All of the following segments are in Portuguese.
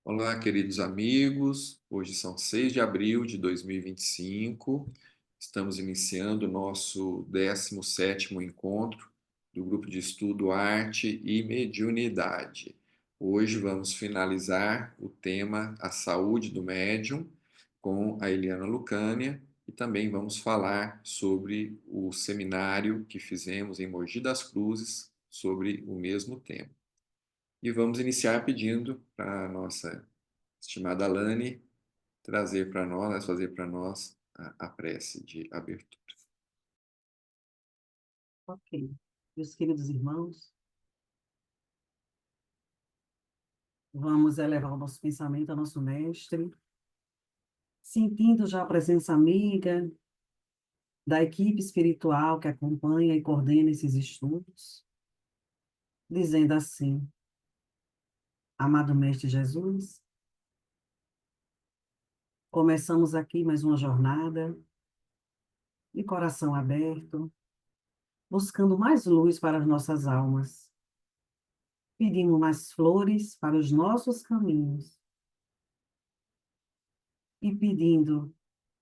Olá, queridos amigos. Hoje são 6 de abril de 2025. Estamos iniciando o nosso 17º encontro do grupo de estudo Arte e Mediunidade. Hoje vamos finalizar o tema A Saúde do Médium com a Eliana Lucânia e também vamos falar sobre o seminário que fizemos em Mogi das Cruzes sobre o mesmo tema. E vamos iniciar pedindo para a nossa estimada Alane trazer para nós, fazer para nós a prece de abertura. Ok. Meus queridos irmãos, vamos elevar o nosso pensamento ao nosso Mestre, sentindo já a presença amiga da equipe espiritual que acompanha e coordena esses estudos, dizendo assim: Amado Mestre Jesus, começamos aqui mais uma jornada, de coração aberto, buscando mais luz para as nossas almas, pedindo mais flores para os nossos caminhos e pedindo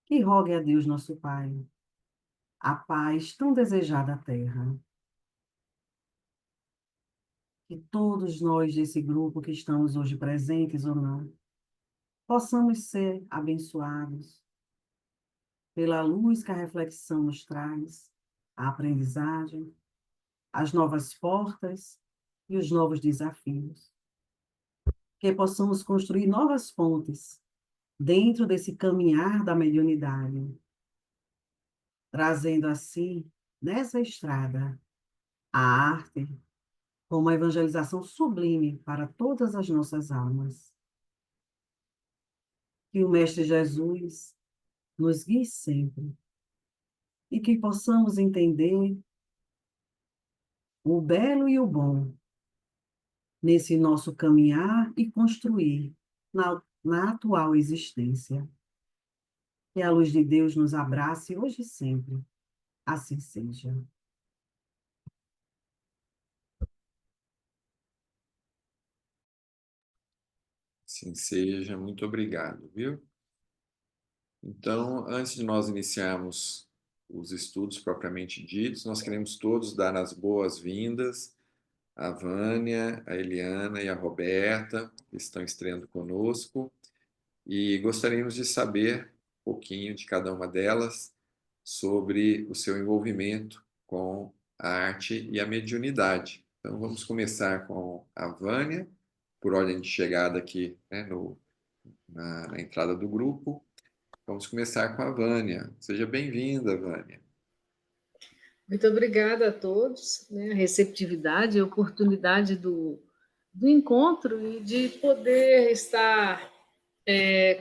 que rogue a Deus nosso Pai a paz tão desejada à Terra. Que todos nós desse grupo que estamos hoje presentes ou não, possamos ser abençoados pela luz que a reflexão nos traz, a aprendizagem, as novas portas e os novos desafios. Que possamos construir novas pontes dentro desse caminhar da mediunidade, trazendo assim, nessa estrada, a arte como uma evangelização sublime para todas as nossas almas. Que o Mestre Jesus nos guie sempre e que possamos entender o belo e o bom nesse nosso caminhar e construir na atual existência. Que a luz de Deus nos abrace hoje e sempre. Assim seja. Assim seja, muito obrigado, viu? Então, antes de nós iniciarmos os estudos propriamente ditos, nós queremos todos dar as boas-vindas à Vânia, à Eliana e à Roberta, que estão estreando conosco, e gostaríamos de saber um pouquinho de cada uma delas sobre o seu envolvimento com a arte e a mediunidade. Então, vamos começar com a Vânia, por ordem de chegada aqui, né, na entrada do grupo. Vamos começar com a Vânia. Seja bem-vinda, Vânia. Muito obrigada a todos, né, a receptividade, a oportunidade do encontro e de poder estar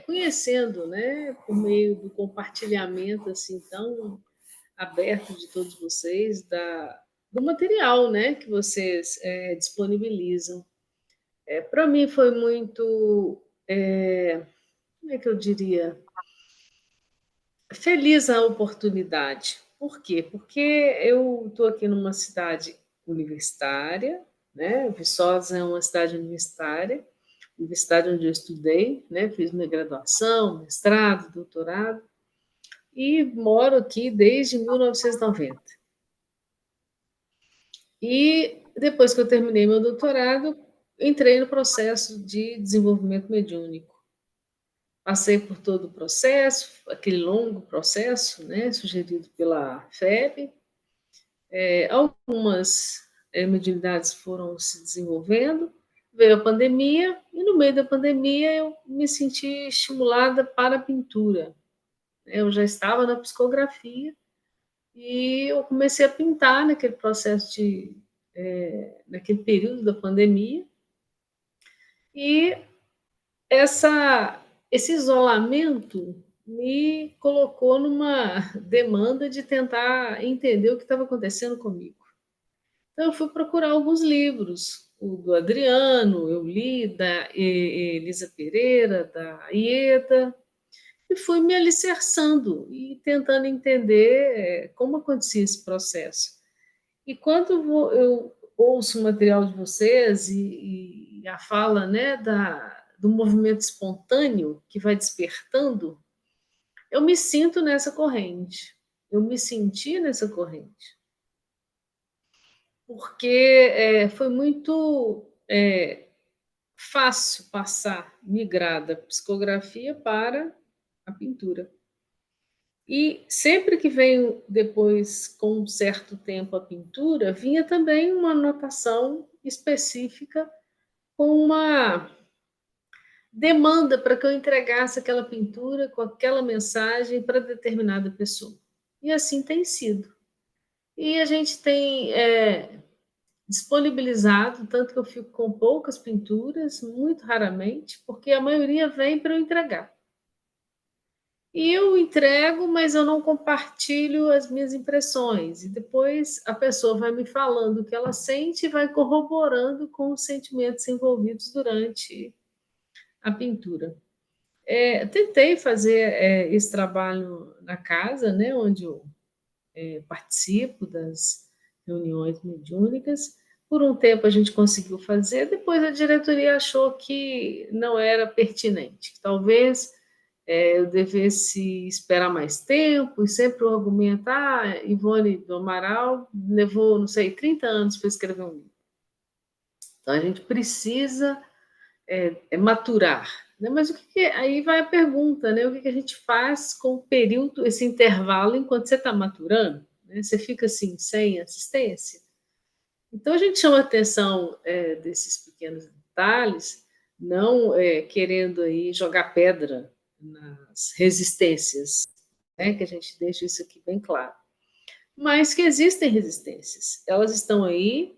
conhecendo, né, por meio do compartilhamento assim tão aberto de todos vocês, do material, né, que vocês disponibilizam. Para mim foi muito, como é que eu diria, feliz a oportunidade. Por quê? Porque eu estou aqui numa cidade universitária, né? Viçosa é uma cidade universitária, universidade onde eu estudei, né? Fiz minha graduação, mestrado, doutorado, e moro aqui desde 1990. E depois que eu terminei meu doutorado, entrei no processo de desenvolvimento mediúnico. Passei por todo o processo, aquele longo processo, né, sugerido pela FEB. Algumas mediunidades foram se desenvolvendo, veio a pandemia, e no meio da pandemia eu me senti estimulada para a pintura. Eu já estava na psicografia e eu comecei a pintar naquele processo naquele período da pandemia. E esse isolamento me colocou numa demanda de tentar entender o que estava acontecendo comigo. Então, eu fui procurar alguns livros, o do Adriano, eu li, da Elisa Pereira, da Ieda, e fui me alicerçando e tentando entender como acontecia esse processo. E quando eu ouço o material de vocês e a fala, né, do movimento espontâneo que vai despertando, eu me sinto nessa corrente. Eu me senti nessa corrente. Porque foi muito fácil passar, migrar da psicografia para a pintura. E sempre que veio depois, com um certo tempo, a pintura, vinha também uma anotação específica com uma demanda para que eu entregasse aquela pintura com aquela mensagem para determinada pessoa. E assim tem sido. E a gente tem disponibilizado, tanto que eu fico com poucas pinturas, muito raramente, porque a maioria vem para eu entregar. E eu entrego, mas eu não compartilho as minhas impressões. E depois a pessoa vai me falando o que ela sente e vai corroborando com os sentimentos envolvidos durante a pintura. Tentei fazer esse trabalho na casa, né, onde eu participo das reuniões mediúnicas. Por um tempo a gente conseguiu fazer, depois a diretoria achou que não era pertinente. Talvez eu devesse esperar mais tempo, e sempre o argumento, Ivone do Amaral levou, não sei, 30 anos para escrever um livro. Então a gente precisa maturar. Né? Mas aí vai a pergunta, né? O que a gente faz com o período, esse intervalo, enquanto você está maturando? Né? Você fica assim, sem assistência? Então a gente chama a atenção desses pequenos detalhes, não querendo aí jogar pedra nas resistências, né? Que a gente deixa isso aqui bem claro. Mas que existem resistências, elas estão aí,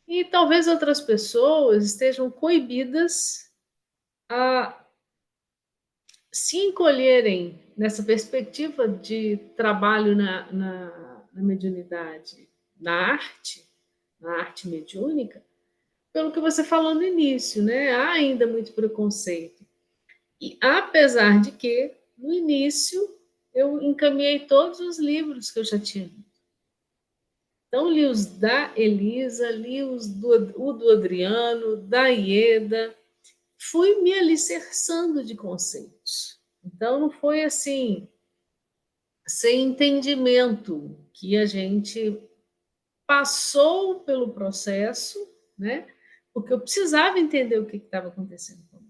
e talvez outras pessoas estejam coibidas a se encolherem nessa perspectiva de trabalho na mediunidade, na arte mediúnica, pelo que você falou no início, né? Há ainda muito preconceito. E apesar de que, no início, eu encaminhei todos os livros que eu já tinha lido. Então, li os da Elisa, li o do Adriano, da Ieda, fui me alicerçando de conceitos. Então, não foi assim, sem entendimento, que a gente passou pelo processo, né? Porque eu precisava entender o que estava acontecendo comigo.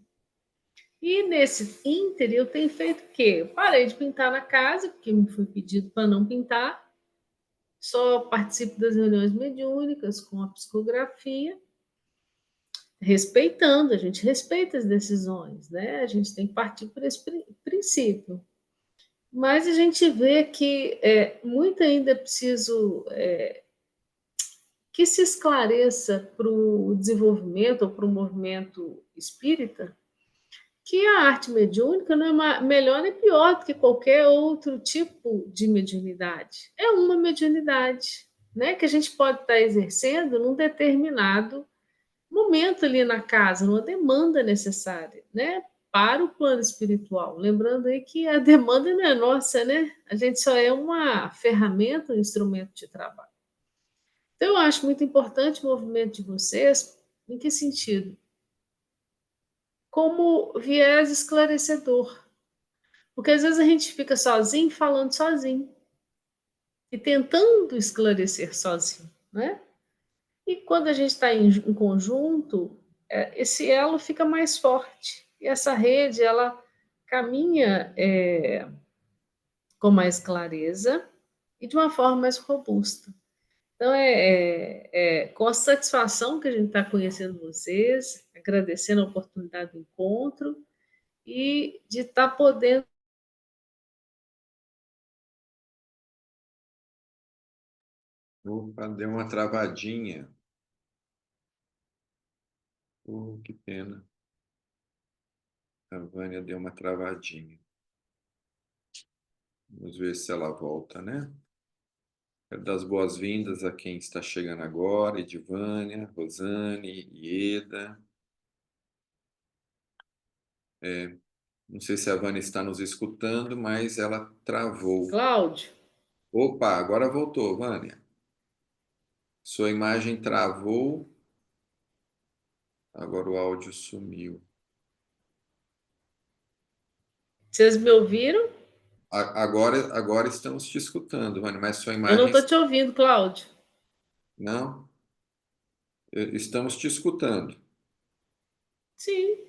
E nesse ínter, eu tenho feito o quê? Eu parei de pintar na casa, porque me foi pedido para não pintar, só participo das reuniões mediúnicas com a psicografia, respeitando, a gente respeita as decisões, né? A gente tem que partir por esse princípio. Mas a gente vê que muito ainda é preciso que se esclareça para o desenvolvimento ou para o movimento espírita que a arte mediúnica não é melhor nem pior do que qualquer outro tipo de mediunidade. É uma mediunidade, né, que a gente pode estar exercendo num determinado momento ali na casa, numa demanda necessária, né, para o plano espiritual. Lembrando aí que a demanda não é nossa, né? A gente só é uma ferramenta, um instrumento de trabalho. Então, eu acho muito importante o movimento de vocês. Em que sentido? Como viés esclarecedor. Porque às vezes a gente fica sozinho, falando sozinho. E tentando esclarecer sozinho, né? E quando a gente está em conjunto, esse elo fica mais forte. E essa rede, ela caminha com mais clareza e de uma forma mais robusta. Então, com a satisfação que a gente está conhecendo vocês, agradecendo a oportunidade do encontro e de estar podendo. Opa, deu uma travadinha. Que pena. A Vânia deu uma travadinha. Vamos ver se ela volta, né? Quero dar as boas-vindas a quem está chegando agora: Edivânia, Rosane, Ieda. Não sei se a Vânia está nos escutando, mas ela travou. Cláudio, Opa, agora voltou, Vânia. Sua imagem travou, agora o áudio sumiu. Vocês me ouviram? Agora estamos te escutando, Vânia, mas sua Eu não imagem estou te ouvindo, Cláudio. não. Estamos te escutando. Sim.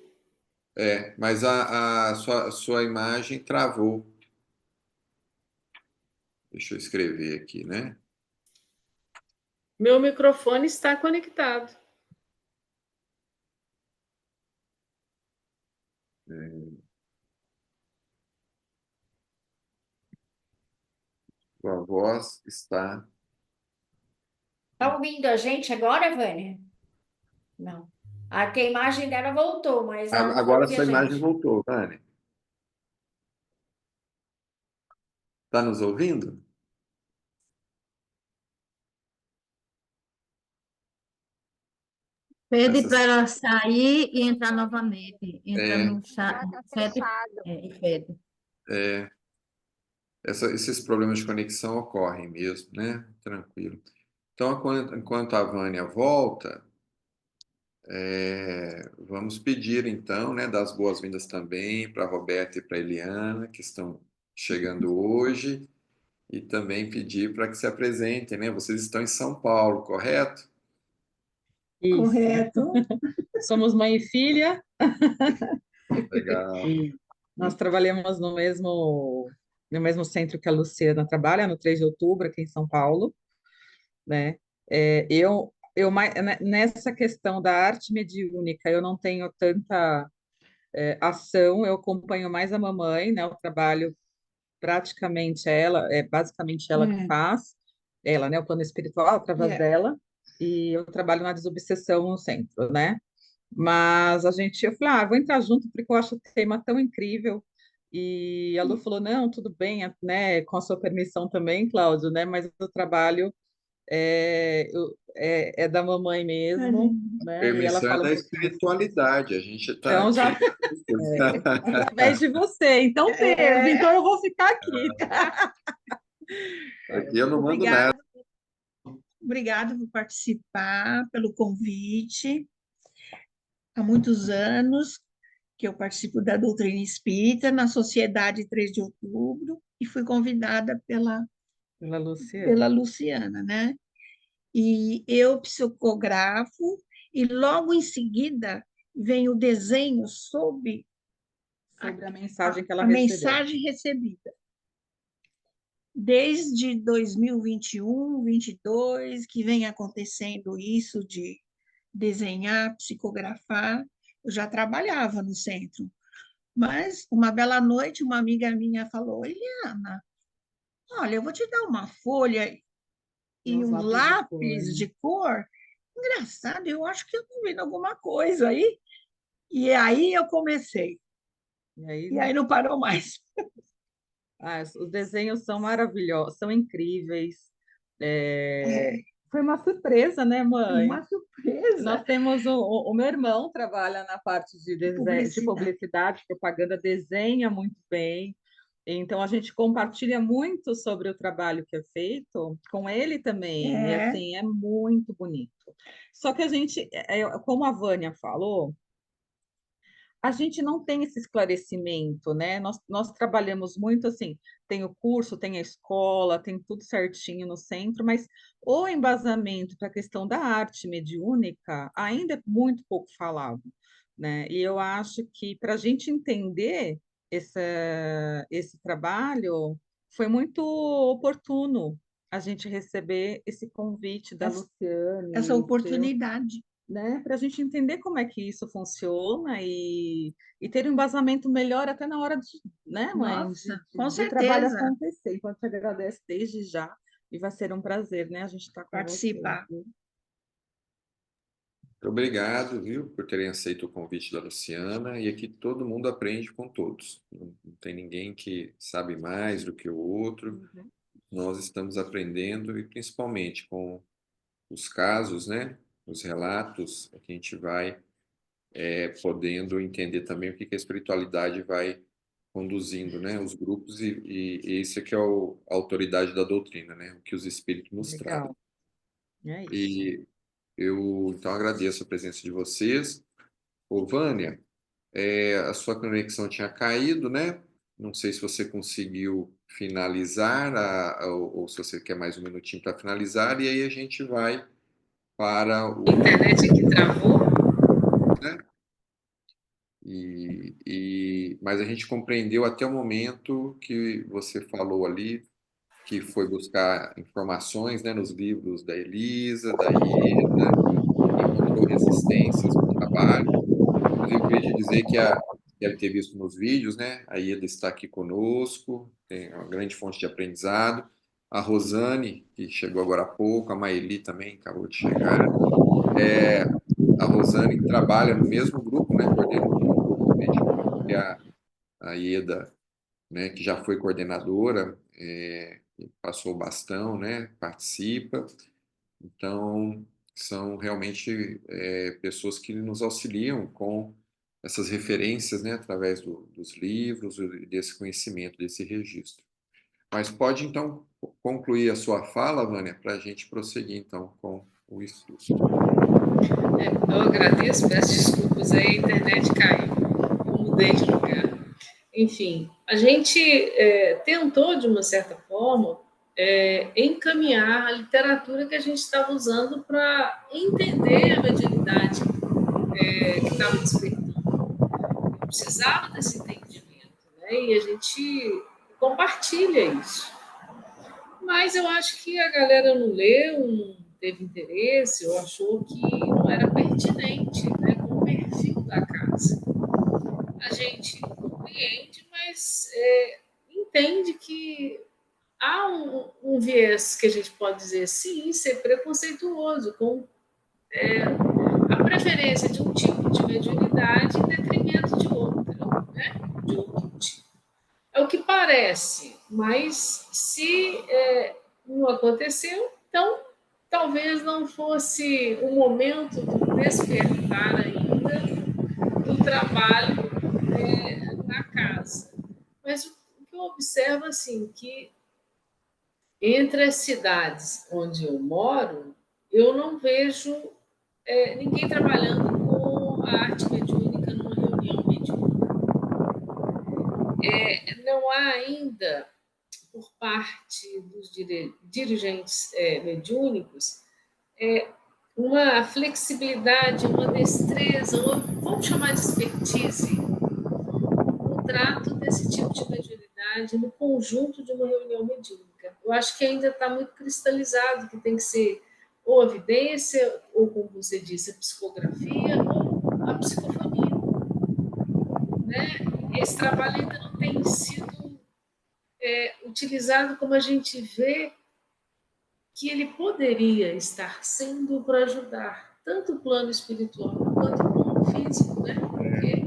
Mas a sua imagem travou. Deixa eu escrever aqui, né? Meu microfone está conectado. Sua voz está. Tá ouvindo a gente agora, Vânia? Não. A que a imagem dela voltou, mas ela não Agora ouve a sua imagem gente. voltou, Vânia. Está nos ouvindo? Pede para Essas, ela sair e entrar novamente. Entra é, no chat, chat e pede. é, esses problemas de conexão ocorrem mesmo, né? Tranquilo. Então, enquanto a Vânia volta, vamos pedir então, né, das boas-vindas também para a Roberta e para a Eliana, que estão chegando hoje, e também pedir para que se apresentem, né? Vocês estão em São Paulo, correto? Isso. Correto. Somos mãe e filha Legal. e nós trabalhamos no mesmo centro que a Luciana trabalha, no 3 de outubro, aqui em São Paulo, né? Nessa questão da arte mediúnica, eu não tenho tanta ação, eu acompanho mais a mamãe, né? O trabalho praticamente basicamente ela que faz, ela, né? O plano espiritual através dela, e eu trabalho na desobsessão no centro, né? Mas eu falei, vou entrar junto porque eu acho o tema tão incrível. E a Lu falou, não, tudo bem, né, com a sua permissão também, Cláudio, né, mas o trabalho é da mamãe mesmo, né, e ela Permissão é fala um da pouquinho assim. espiritualidade, a gente está Então, já aqui. através de você, então teve, então eu vou ficar aqui. Aqui eu não mando nada. Obrigada por participar, pelo convite. Há muitos anos que eu participo da doutrina espírita na Sociedade 3 de Outubro e fui convidada Pela Luciana. pela Luciana, né? E eu psicografo e logo em seguida vem o desenho sobre Sobre a mensagem que ela a recebeu. mensagem recebida. Desde 2021, 22, que vem acontecendo isso de desenhar, psicografar. Eu já trabalhava no centro, mas uma bela noite uma amiga minha falou: Eliana, olha, eu vou te dar uma folha e Uns um lápis de de cor. Engraçado, eu acho que eu estou vendo alguma coisa aí. E aí eu comecei. cor. E E aí não parou mais. os desenhos são maravilhosos, são incríveis. Foi uma surpresa, né, mãe? Uma surpresa. Nós temos o meu irmão trabalha na parte de publicidade, propaganda, desenha muito bem. Então a gente compartilha muito sobre o trabalho que é feito com ele também. E assim é muito bonito. Só que a gente, como a Vânia falou, a gente não tem esse esclarecimento, né? Nós trabalhamos muito assim, tem o curso, tem a escola, tem tudo certinho no centro, mas o embasamento para a questão da arte mediúnica ainda é muito pouco falado, né? E eu acho que para a gente entender esse trabalho, foi muito oportuno a gente receber esse convite da Luciane, Essa oportunidade. né, para a gente entender como é que isso funciona e ter um embasamento melhor até na hora de, né, mãe, Nossa, de com do trabalho certeza. acontecer. Então, eu te agradeço desde já e vai ser um prazer, né, a gente estar com Participar. você. Muito obrigado, viu, por terem aceito o convite da Luciana. E aqui todo mundo aprende com todos. Não tem ninguém que sabe mais do que o outro. Nós estamos aprendendo e principalmente com os casos, né, os relatos, que a gente vai podendo entender também o que a espiritualidade vai conduzindo, né, os grupos e esse aqui é a autoridade da doutrina, né, o que os espíritos nos trazem. Legal. É isso. E eu então agradeço a presença de vocês. Ô, Vânia, a sua conexão tinha caído, né? Não sei se você conseguiu finalizar, ou se você quer mais um minutinho para finalizar, e aí a gente vai para A internet aqui travou. né? Mas a gente compreendeu até o momento que você falou ali, que foi buscar informações, né, nos livros da Elisa, da Ieda, encontrou resistências no trabalho. Inclusive, queria te dizer que deve ter visto nos vídeos, né? A Ieda está aqui conosco, tem uma grande fonte de aprendizado. A Rosane, que chegou agora há pouco, a Maeli também acabou de chegar. A Rosane que trabalha no mesmo grupo, né? Coordena o mesmo grupo mediúnico que a Ieda, né? Que já foi coordenadora, passou o bastão, né? Participa. Então, são realmente pessoas que nos auxiliam com essas referências, né, através dos livros e desse conhecimento, desse registro. Mas pode, então, concluir a sua fala, Vânia, para a gente prosseguir, então, com o estudo. Eu agradeço, peço desculpas aí, a internet caiu, eu mudei de lugar. Enfim, a gente tentou, de uma certa forma, encaminhar a literatura que a gente estava usando para entender a mediunidade que estava despertando. Eu precisava desse entendimento, né? E a gente compartilha isso. Mas eu acho que a galera não leu, não teve interesse, ou achou que não era pertinente, né, com o perfil da casa. A gente compreende, mas entende que há um viés que a gente pode dizer, sim, ser preconceituoso, com a preferência de um tipo de mediunidade em detrimento de outra, né? De outro tipo. É o que parece, mas se não aconteceu, então talvez não fosse o momento do despertar ainda do trabalho na casa. Mas o que eu observo assim, que entre as cidades onde eu moro, eu não vejo ninguém trabalhando com a arte mediúnica numa reunião mediúnica. Não há ainda, por parte dos dirigentes mediúnicos, uma flexibilidade, uma destreza, ou vamos chamar de expertise, no trato desse tipo de mediunidade no conjunto de uma reunião mediúnica. Eu acho que ainda está muito cristalizado, que tem que ser ou a evidência, ou, como você disse, a psicografia, ou a psicofonia. Né? Esse trabalho ainda não tem sido utilizado como a gente vê que ele poderia estar sendo para ajudar tanto o plano espiritual quanto o plano físico, né? Porque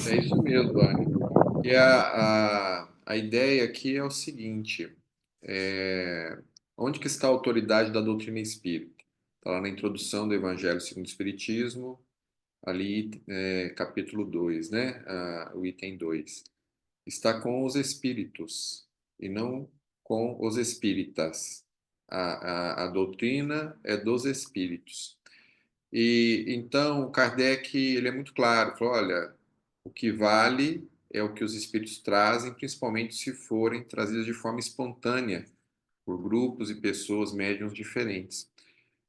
É isso mesmo, Vânia. E a ideia aqui é o seguinte: onde que está a autoridade da doutrina espírita? Está lá na introdução do Evangelho segundo o Espiritismo, ali, capítulo 2, né? O item 2. Está com os espíritos e não com os espíritas. A doutrina é dos espíritos. E então Kardec ele é muito claro, falou, olha, o que vale é o que os espíritos trazem, principalmente se forem trazidos de forma espontânea por grupos e pessoas médiuns diferentes.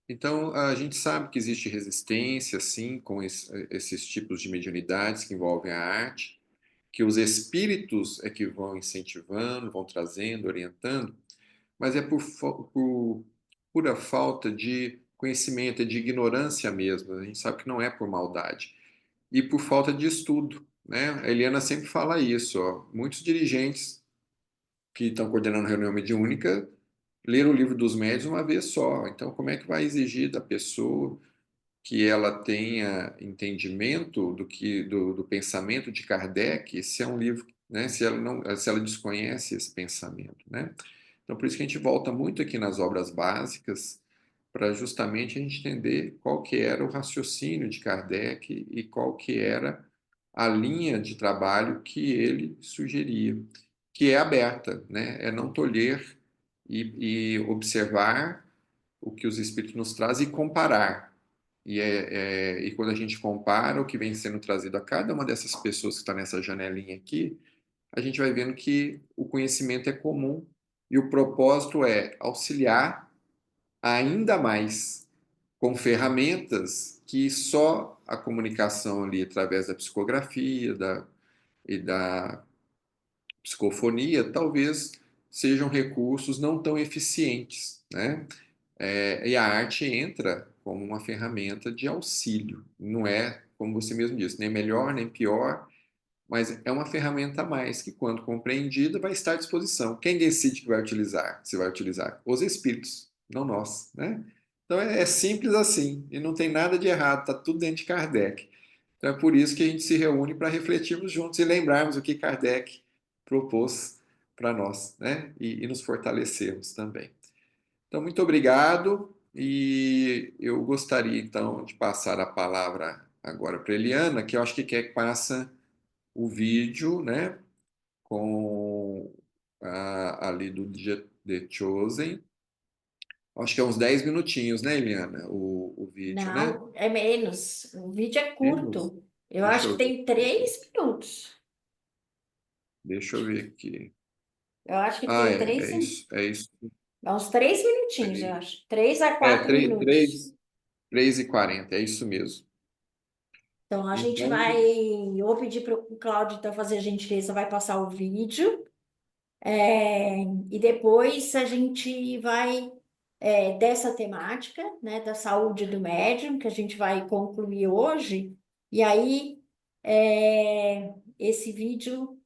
Então, a gente sabe que existe resistência, sim, com esses tipos de mediunidades que envolvem a arte, que os espíritos é que vão incentivando, vão trazendo, orientando, mas é por pura falta de conhecimento, é de ignorância mesmo. A gente sabe que não é por maldade. E por falta de estudo, né? A Eliana sempre fala isso, ó. Muitos dirigentes que estão coordenando reunião mediúnica leram o livro dos médiuns uma vez só. Então, como é que vai exigir da pessoa que ela tenha entendimento do pensamento de Kardec, se é um livro, né, se ela desconhece esse pensamento, né? Então, por isso que a gente volta muito aqui nas obras básicas, para justamente a gente entender qual que era o raciocínio de Kardec e qual que era a linha de trabalho que ele sugeria, que é aberta, né? É não tolher e observar o que os espíritos nos trazem e comparar. E quando a gente compara o que vem sendo trazido a cada uma dessas pessoas que está nessa janelinha aqui, a gente vai vendo que o conhecimento é comum e o propósito é auxiliar ainda mais com ferramentas que só a comunicação ali através da psicografia e da psicofonia talvez sejam recursos não tão eficientes, né? E a arte entra como uma ferramenta de auxílio. Não é, como você mesmo disse, nem melhor nem pior, mas é uma ferramenta a mais que, quando compreendida, vai estar à disposição. Quem decide que vai utilizar, se vai utilizar? Os espíritos, não nós, né? Então é simples assim, e não tem nada de errado, está tudo dentro de Kardec. Então é por isso que a gente se reúne para refletirmos juntos e lembrarmos o que Kardec propôs para nós, né? E nos fortalecermos também. Então, muito obrigado, e eu gostaria então de passar a palavra agora para Eliana, que eu acho que quer que passa o vídeo, né, com ali do The Chosen. Acho que é uns 10 minutinhos, né, Eliana, o vídeo, né? Não, é menos. O vídeo é Menos? curto. Eu Deixa acho que eu ver. tem 3 minutos. Deixa eu ver aqui. Eu acho que Ah, tem é, três, é isso, é isso. é uns 3 minutinhos, eu Peraí. acho. 3 a É, 4 minutos. 3h40, é isso mesmo. Então, a gente Então, vai. Eu vou pedir para o Cláudio então, fazer a gentileza, vai passar o vídeo. E depois a gente vai dessa temática, né, da saúde do médium, que a gente vai concluir hoje, e aí esse vídeo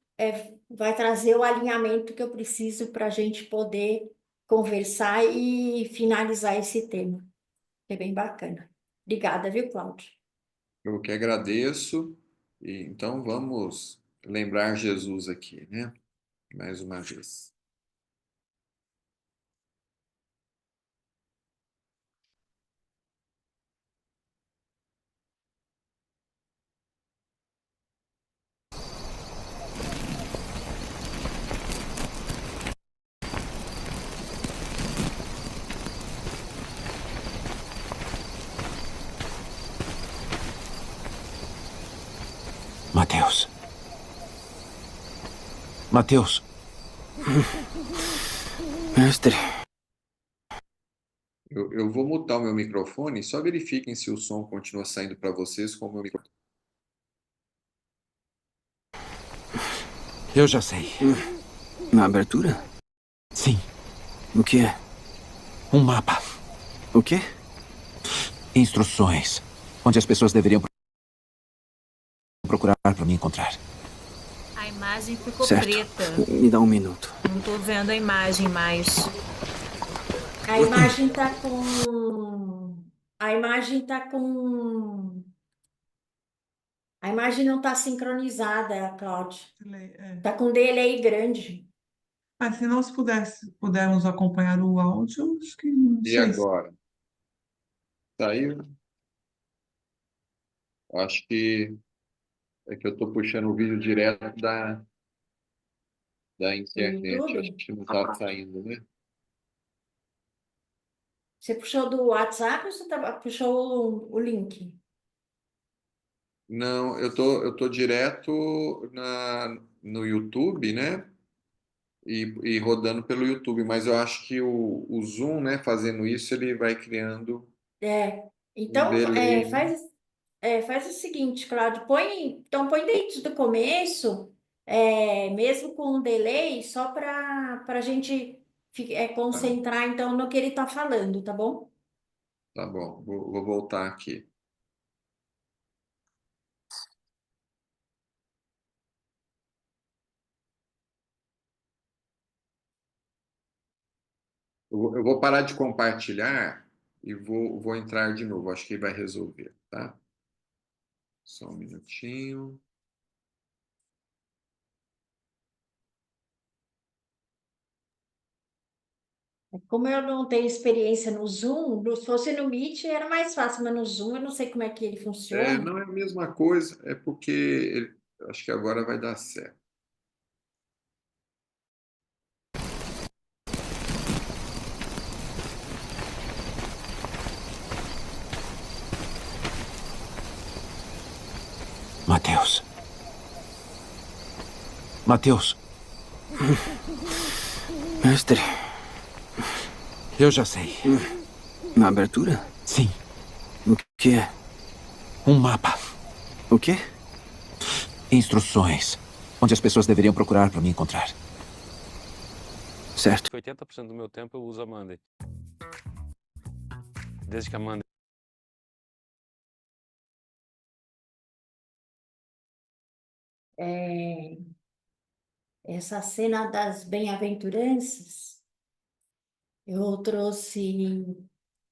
vai trazer o alinhamento que eu preciso para a gente poder conversar e finalizar esse tema. É bem bacana. Obrigada, viu, Cláudio? eu que agradeço. E, então, vamos lembrar Jesus aqui, né? Mais uma vez. Mateus. Mateus. Mestre. Eu vou mutar o meu microfone, só verifiquem se o som continua saindo para vocês com o meu microfone. Eu já sei. Na abertura? Sim, O que é? um mapa. O quê? Instruções. Onde as pessoas deveriam procurar para me encontrar. A imagem ficou Certo. preta. Me dá um minuto. Não estou vendo a imagem mais. A imagem tá com. A imagem tá com. A imagem não está sincronizada, Cláudio. Está com delay grande. Se nós pudermos acompanhar o áudio, acho que não E sei se agora? Saiu? Acho que é que eu estou puxando o vídeo direto da internet. Acho YouTube? que não está saindo, né? Você puxou do WhatsApp ou você puxou o link? Não, eu tô direto no YouTube, né? E rodando pelo YouTube, mas eu acho que o Zoom, né, fazendo isso, ele vai criando um Então, delay, né? faz o seguinte, Cláudio, põe desde o começo, mesmo com um delay, só para a gente Tá, concentrar então no que ele está falando, tá bom? tá bom, vou voltar aqui. Eu vou parar de compartilhar e vou entrar de novo. Acho que vai resolver, tá? Só um minutinho. Como eu não tenho experiência no Zoom, se fosse no Meet era mais fácil, mas no Zoom eu não sei como é que ele funciona. Não é a mesma coisa, é porque acho que agora vai dar certo. Mateus. Mateus, Mestre, eu já sei. na abertura? Sim, O que é? um mapa. O quê? Instruções. Onde as pessoas deveriam procurar para me encontrar. Certo. 80% do meu tempo eu uso a Monday. Desde que a Monday É, essa cena das bem-aventuranças, eu trouxe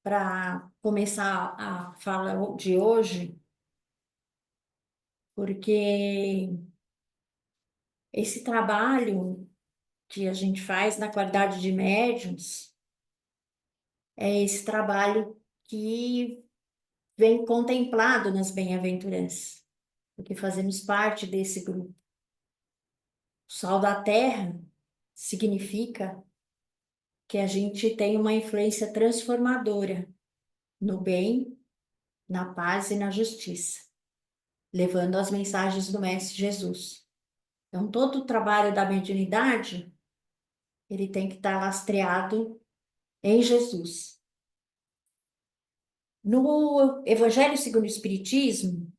para começar a fala de hoje, porque esse trabalho que a gente faz na qualidade de médiuns é esse trabalho que vem contemplado nas bem-aventuranças, porque fazemos parte desse grupo. O sal da terra significa que a gente tem uma influência transformadora no bem, na paz e na justiça, levando as mensagens do Mestre Jesus. Então, todo o trabalho da mediunidade, ele tem que estar lastreado em Jesus. No Evangelho segundo o Espiritismo,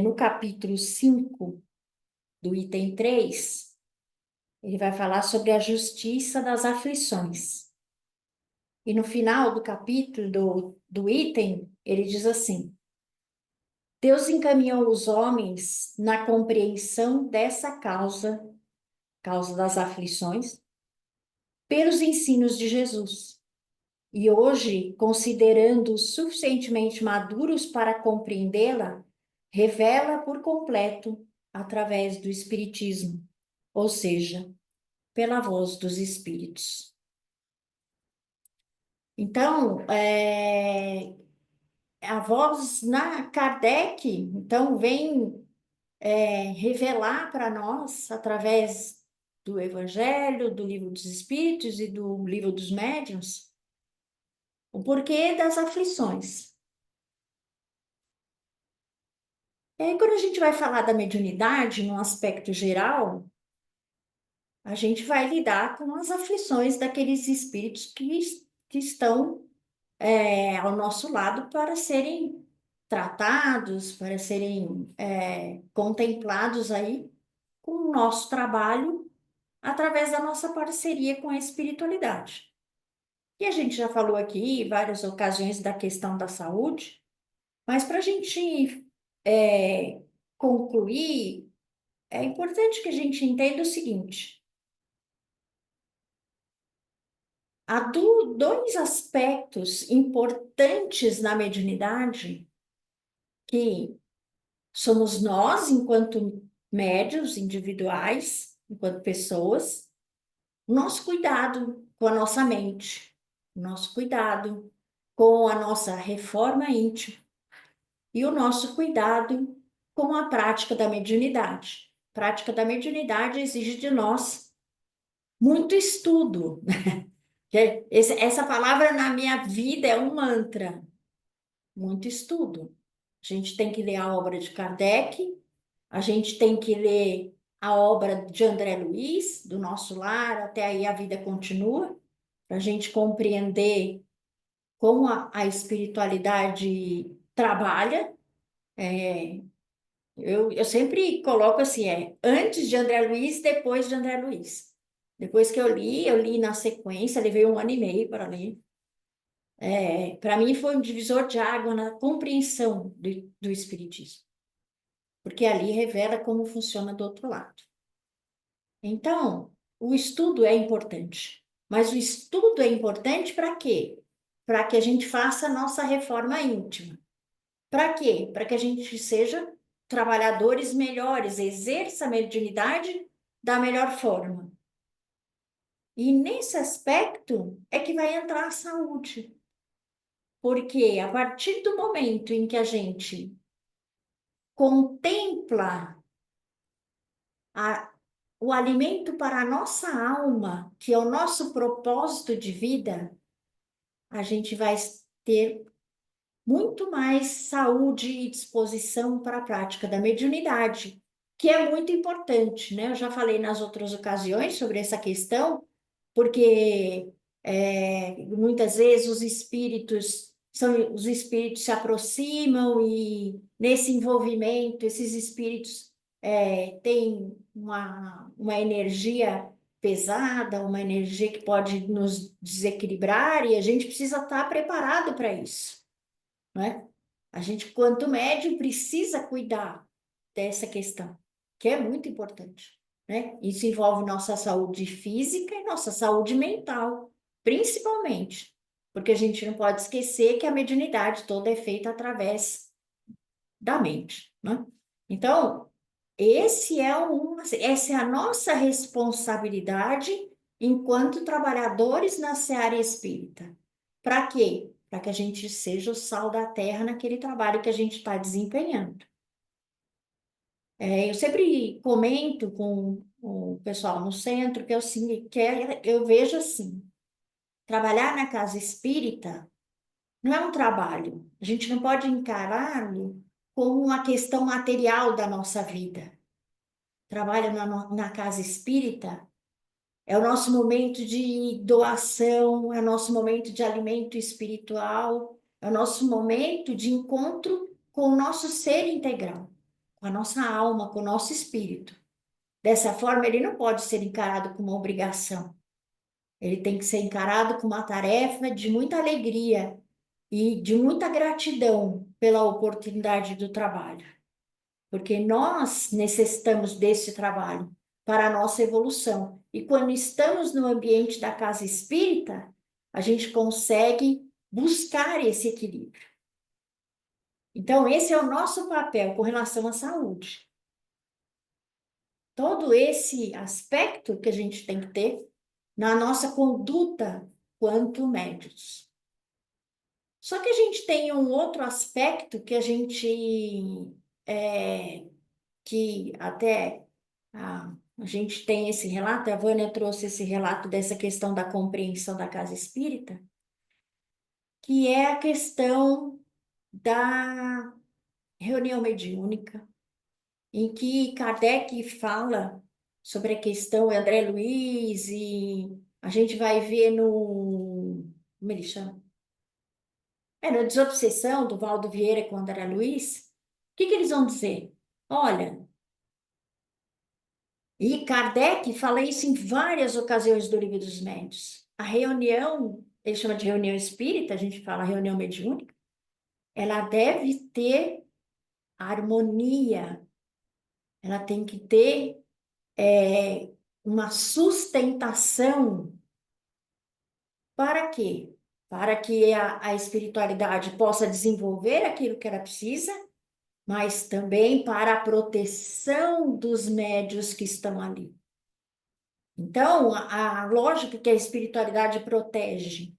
no capítulo 5, do item 3, ele vai falar sobre a justiça das aflições. E no final do capítulo, do item, ele diz assim: Deus encaminhou os homens na compreensão dessa causa das aflições, pelos ensinos de Jesus. E hoje, considerando-os suficientemente maduros para compreendê-la, revela por completo através do Espiritismo, ou seja, pela voz dos Espíritos. Então, a voz na Kardec, então, vem revelar para nós, através do Evangelho, do Livro dos Espíritos e do Livro dos Médiuns, o porquê das aflições. E aí, quando a gente vai falar da mediunidade, num aspecto geral, a gente vai lidar com as aflições daqueles espíritos que estão ao nosso lado para serem tratados, para serem contemplados aí com o nosso trabalho através da nossa parceria com a espiritualidade. E a gente já falou aqui em várias ocasiões da questão da saúde, mas para a gente concluir, é importante que a gente entenda o seguinte: há dois aspectos importantes na mediunidade que somos nós, enquanto médiuns individuais, enquanto pessoas, nosso cuidado com a nossa mente, nosso cuidado com a nossa reforma íntima e o nosso cuidado com a prática da mediunidade. A prática da mediunidade exige de nós muito estudo. Essa palavra na minha vida é um mantra. Muito estudo. A gente tem que ler a obra de Kardec, a gente tem que ler a obra de André Luiz, do Nosso Lar, até aí a vida continua, para a gente compreender como a espiritualidade trabalha. Eu sempre coloco assim, antes de André Luiz, depois de André Luiz. Depois que eu li na sequência, levei 1 ano e meio para ler. Para mim foi um divisor de água na compreensão do Espiritismo, porque ali revela como funciona do outro lado. Então, o estudo é importante, mas o estudo é importante para quê? Para que a gente faça a nossa reforma íntima. Para quê? Para que a gente seja trabalhadores melhores, exerça a mediunidade da melhor forma. E nesse aspecto é que vai entrar a saúde. Porque a partir do momento em que a gente contempla o alimento para a nossa alma, que é o nosso propósito de vida, a gente vai ter muito mais saúde e disposição para a prática da mediunidade, que é muito importante, né? Eu já falei nas outras ocasiões sobre essa questão, porque muitas vezes os espíritos se aproximam e nesse envolvimento, esses espíritos têm uma energia pesada, uma energia que pode nos desequilibrar e a gente precisa estar preparado para isso, né? A gente, quanto médium, precisa cuidar dessa questão, que é muito importante, né? Isso envolve nossa saúde física e nossa saúde mental, principalmente, porque a gente não pode esquecer que a mediunidade toda é feita através da mente, né? Então, essa é a nossa responsabilidade enquanto trabalhadores na seara espírita. Para quê? Para que a gente seja o sal da terra naquele trabalho que a gente está desempenhando. Eu sempre comento com o pessoal no centro que eu vejo assim, trabalhar na casa espírita não é um trabalho, a gente não pode encará-lo como uma questão material da nossa vida. Trabalho na casa espírita é o nosso momento de doação, é o nosso momento de alimento espiritual, é o nosso momento de encontro com o nosso ser integral, com a nossa alma, com o nosso espírito. Dessa forma, ele não pode ser encarado como uma obrigação. Ele tem que ser encarado como uma tarefa de muita alegria e de muita gratidão pela oportunidade do trabalho. Porque nós necessitamos desse trabalho para a nossa evolução. E quando estamos no ambiente da casa espírita, a gente consegue buscar esse equilíbrio. Então, esse é o nosso papel com relação à saúde. Todo esse aspecto que a gente tem que ter na nossa conduta quanto médios. Só que a gente tem um outro aspecto que a gente que até a gente tem esse relato, a Vânia trouxe esse relato dessa questão da compreensão da casa espírita, que é a questão da reunião mediúnica, em que Kardec fala sobre a questão André Luiz, e a gente vai ver como ele chama? No Desobsessão, do Valdo Vieira com André Luiz, o que eles vão dizer? Olha, e Kardec fala isso em várias ocasiões do Livro dos Médiuns. A reunião, ele chama de reunião espírita, a gente fala reunião mediúnica, ela deve ter harmonia, ela tem que ter uma sustentação. Para quê? Para que a espiritualidade possa desenvolver aquilo que ela precisa, mas também para a proteção dos médiuns que estão ali. Então, a lógica que a espiritualidade protege.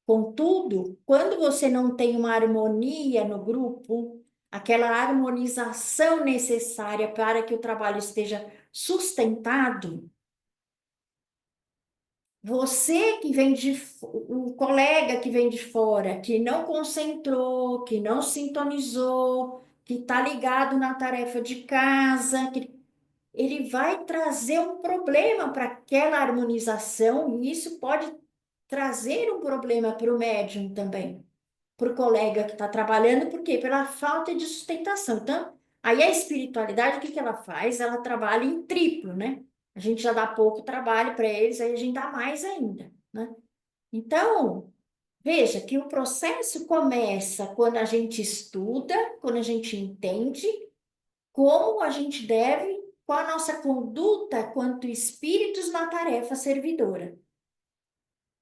Contudo, quando você não tem uma harmonia no grupo, aquela harmonização necessária para que o trabalho esteja sustentado, você que vem o colega que vem de fora, que não concentrou, que não sintonizou, que está ligado na tarefa de casa, ele vai trazer um problema para aquela harmonização, e isso pode trazer um problema para o médium também, para o colega que está trabalhando, por quê? Pela falta de sustentação. Então, aí a espiritualidade, o que ela faz? Ela trabalha em triplo, né? A gente já dá pouco trabalho para eles, aí a gente dá mais ainda, né? Então, veja que o processo começa quando a gente estuda, quando a gente entende como a gente deve, qual a nossa conduta quanto espíritos na tarefa servidora.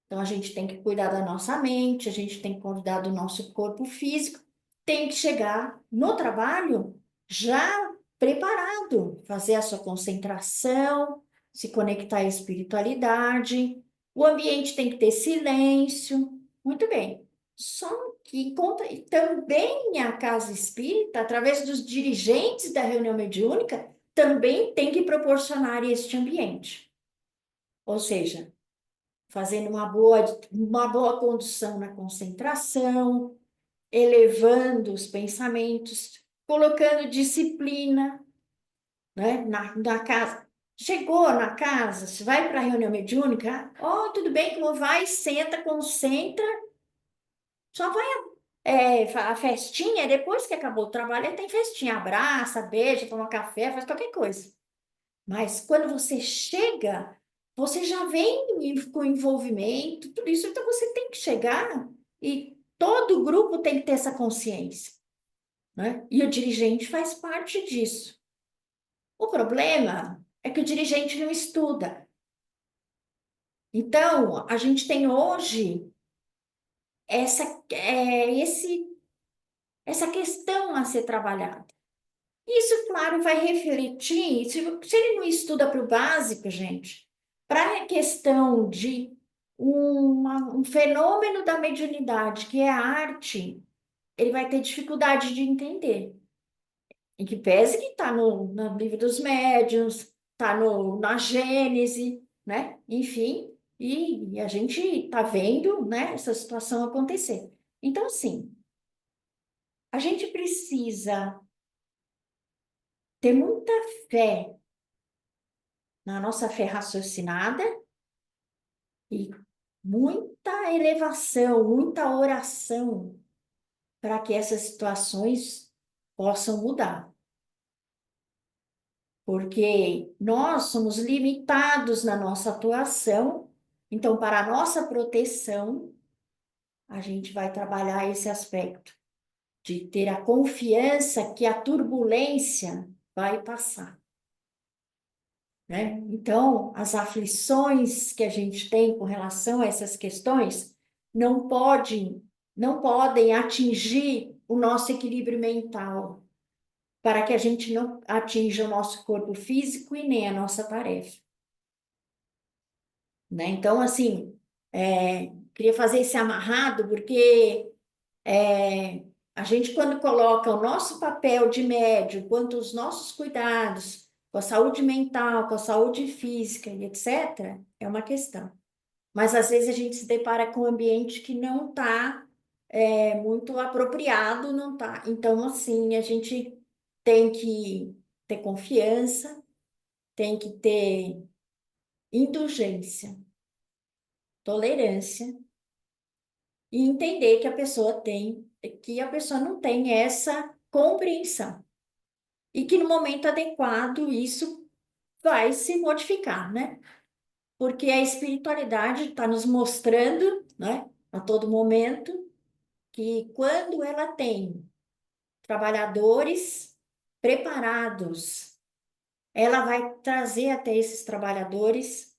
Então, a gente tem que cuidar da nossa mente, a gente tem que cuidar do nosso corpo físico, tem que chegar no trabalho já preparado, fazer a sua concentração, se conectar à espiritualidade, o ambiente tem que ter silêncio, muito bem. Só que também a casa espírita, através dos dirigentes da reunião mediúnica, também tem que proporcionar este ambiente. Ou seja, fazendo uma boa condução na concentração, elevando os pensamentos, colocando disciplina. né? Na casa. Chegou na casa, você vai para a reunião mediúnica, ó, tudo bem, como vai? Senta, concentra, só vai a festinha, depois que acabou o trabalho, aí tem festinha, abraça, beija, toma café, faz qualquer coisa. Mas quando você chega, você já vem com envolvimento, tudo isso, então você tem que chegar e todo grupo tem que ter essa consciência, né? E o dirigente faz parte disso. O problema é que o dirigente não estuda. Então, a gente tem hoje essa questão a ser trabalhada. Isso, claro, vai refletir, se ele não estuda para o básico, gente, para a questão de um fenômeno da mediunidade, que é a arte, ele vai ter dificuldade de entender. Em que pese que está no livro dos médiuns, está na Gênese, né? Enfim, e a gente está vendo, né, essa situação acontecer. Então, assim, a gente precisa ter muita fé na nossa fé raciocinada e muita elevação, muita oração para que essas situações possam mudar. Porque nós somos limitados na nossa atuação, então, para a nossa proteção, a gente vai trabalhar esse aspecto de ter a confiança que a turbulência vai passar, né? Então, as aflições que a gente tem com relação a essas questões não podem atingir o nosso equilíbrio mental, para que a gente não atinja o nosso corpo físico e nem a nossa tarefa, né? Então, assim, queria fazer esse amarrado, porque a gente, quando coloca o nosso papel de médium, quanto os nossos cuidados com a saúde mental, com a saúde física e etc., é uma questão. Mas, às vezes, a gente se depara com um ambiente que não está muito apropriado, não está. Então, assim, a gente tem que ter confiança, tem que ter indulgência, tolerância e entender que a pessoa não tem essa compreensão e que no momento adequado isso vai se modificar, né? Porque a espiritualidade está nos mostrando, né, a todo momento, que quando ela tem trabalhadores preparados, ela vai trazer até esses trabalhadores,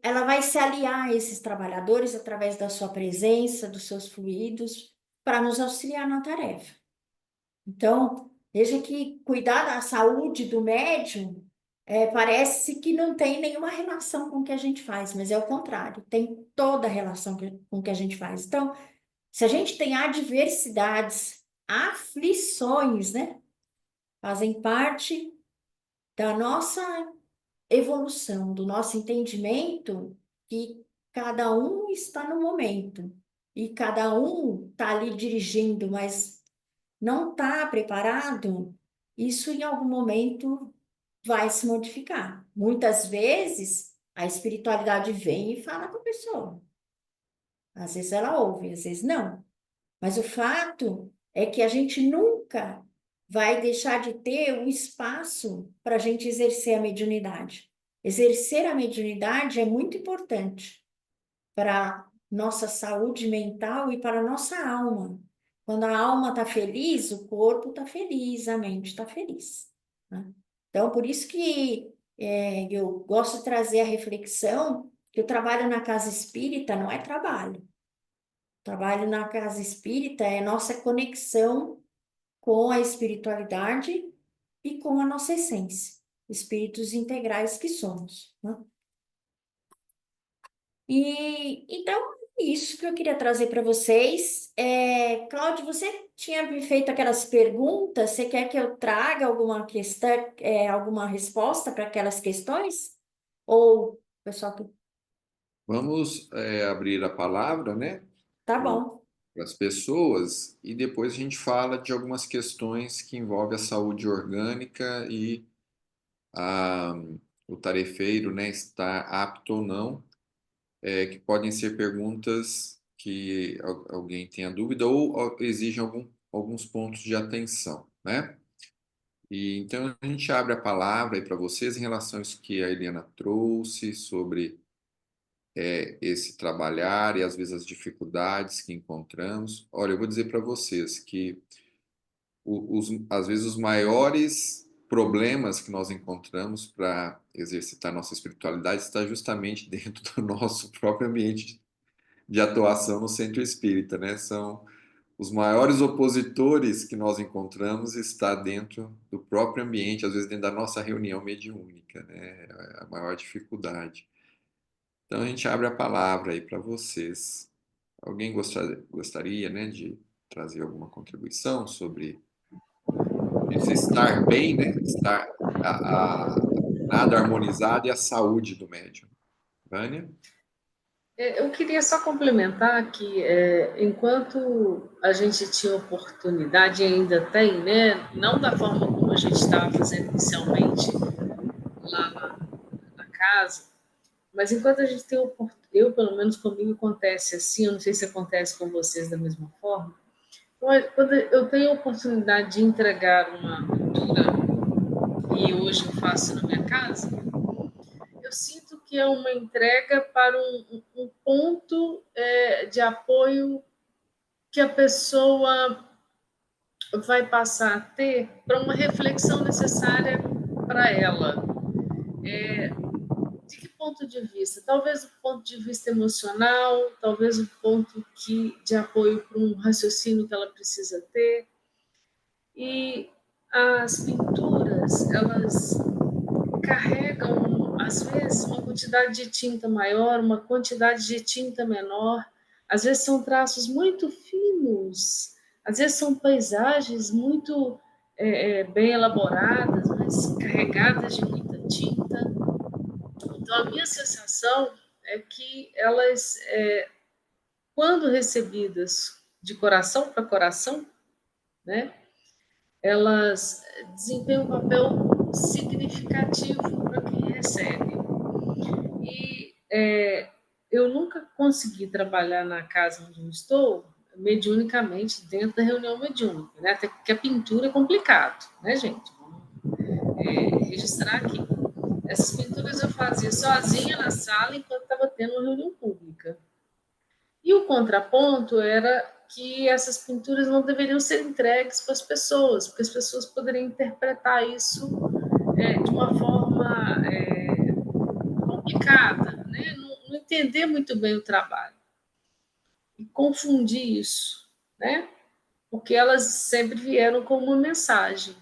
ela vai se aliar a esses trabalhadores através da sua presença, dos seus fluidos, para nos auxiliar na tarefa. Então, veja que cuidar da saúde do médium parece que não tem nenhuma relação com o que a gente faz, mas é o contrário, tem toda a relação com o que a gente faz. Então, se a gente tem adversidades, aflições, né, fazem parte da nossa evolução, do nosso entendimento que cada um está no momento e cada um está ali dirigindo, mas não está preparado, isso em algum momento vai se modificar. Muitas vezes a espiritualidade vem e fala com a pessoa. Às vezes ela ouve, às vezes não. Mas o fato é que a gente nunca vai deixar de ter um espaço para a gente exercer a mediunidade. Exercer a mediunidade é muito importante para nossa saúde mental e para a nossa alma. Quando a alma está feliz, o corpo está feliz, a mente está feliz, né? Então, por isso que eu gosto de trazer a reflexão que o trabalho na casa espírita não é trabalho. O trabalho na casa espírita é nossa conexão com a espiritualidade e com a nossa essência, espíritos integrais que somos, né? E então, isso que eu queria trazer para vocês. Cláudio, você tinha me feito aquelas perguntas, você quer que eu traga alguma questão, alguma resposta para aquelas questões? Ou, pessoal, Vamos abrir a palavra, né? tá bom. para as pessoas, e depois a gente fala de algumas questões que envolvem a saúde orgânica e a, o tarefeiro, né, estar apto ou não, que podem ser perguntas que alguém tenha dúvida ou exigem alguns pontos de atenção, né? E então a gente abre a palavra aí para vocês em relação a isso que a Eliana trouxe sobre esse trabalhar e às vezes as dificuldades que encontramos. Olha, eu vou dizer para vocês que às vezes os maiores problemas que nós encontramos para exercitar nossa espiritualidade está justamente dentro do nosso próprio ambiente de atuação no centro espírita, né? São os maiores opositores que nós encontramos está dentro do próprio ambiente, às vezes dentro da nossa reunião mediúnica, né? É a maior dificuldade. Então a gente abre a palavra aí para vocês. Alguém gostaria, né, de trazer alguma contribuição sobre esse estar bem, né? Estar nada harmonizado e a saúde do médium. Vânia? Eu queria só complementar que, enquanto a gente tinha oportunidade, e ainda tem, né, não da forma como a gente estava fazendo inicialmente lá na casa, mas enquanto a gente tem oportunidade, eu, pelo menos comigo, acontece assim, eu não sei se acontece com vocês da mesma forma, quando eu tenho a oportunidade de entregar uma pintura, e hoje eu faço na minha casa, eu sinto que é uma entrega para um ponto de apoio que a pessoa vai passar a ter para uma reflexão necessária para ela. De que ponto de vista? Talvez o ponto de vista emocional, talvez o ponto de apoio para um raciocínio que ela precisa ter. E as pinturas, elas carregam, às vezes, uma quantidade de tinta maior, uma quantidade de tinta menor. Às vezes são traços muito finos, às vezes são paisagens muito bem elaboradas, mas carregadas de muita tinta. Então, a minha sensação é que elas, quando recebidas de coração para coração, né, elas desempenham um papel significativo para quem recebe. E eu nunca consegui trabalhar na casa onde eu estou mediunicamente dentro da reunião mediúnica, né? Até porque a pintura é complicado, né, gente? Vamos registrar aqui. Essas pinturas eu fazia sozinha na sala enquanto estava tendo uma reunião pública. E o contraponto era que essas pinturas não deveriam ser entregues para as pessoas, porque as pessoas poderiam interpretar isso de uma forma complicada, né? Não entender muito bem o trabalho. E confundir isso, né? Porque elas sempre vieram com uma mensagem.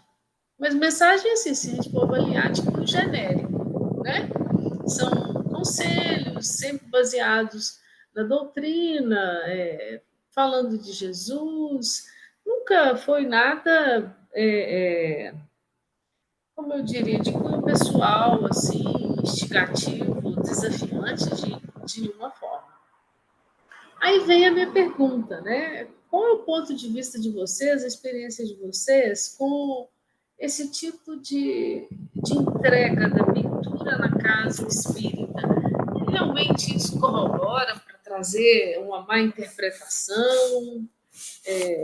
Mas mensagem, assim, se a gente for avaliar, tipo, genérico, né? São conselhos sempre baseados na doutrina, falando de Jesus. Nunca foi nada, como eu diria, de cunho pessoal, assim, instigativo, desafiante de nenhuma forma. Aí vem a minha pergunta, né? Qual é o ponto de vista de vocês, a experiência de vocês com esse tipo de entrega da pintura na casa espírita? Realmente isso corrobora para trazer uma má interpretação,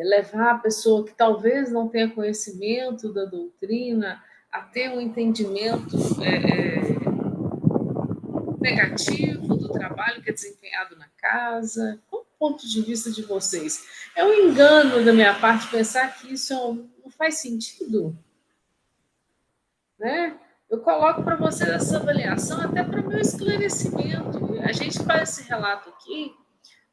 levar a pessoa que talvez não tenha conhecimento da doutrina a ter um entendimento negativo do trabalho que é desempenhado na casa? Qual o ponto de vista de vocês? É um engano da minha parte pensar que isso não faz sentido, né? Eu coloco para vocês essa avaliação até para meu esclarecimento. A gente faz esse relato aqui,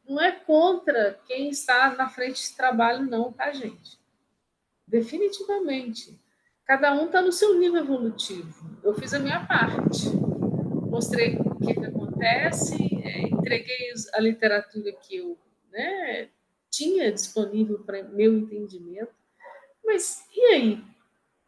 não é contra quem está na frente de trabalho, não, tá, gente? Definitivamente. Cada um está no seu nível evolutivo. Eu fiz a minha parte. Mostrei o que acontece, entreguei a literatura que eu tinha disponível para meu entendimento. Mas e aí?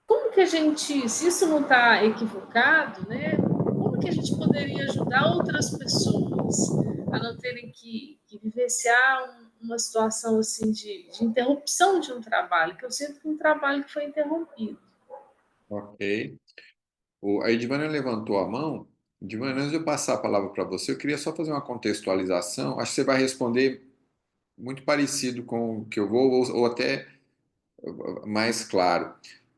Como que a gente, se isso não está equivocado, né? Como que a gente poderia ajudar outras pessoas a não terem que vivenciar uma situação assim de interrupção de um trabalho, que eu sinto que um trabalho que foi interrompido. Ok. A Edvânia levantou a mão. Edvânia, antes de eu passar a palavra para você, eu queria só fazer uma contextualização. Acho que você vai responder muito parecido com o que eu vou, ou até mais claro.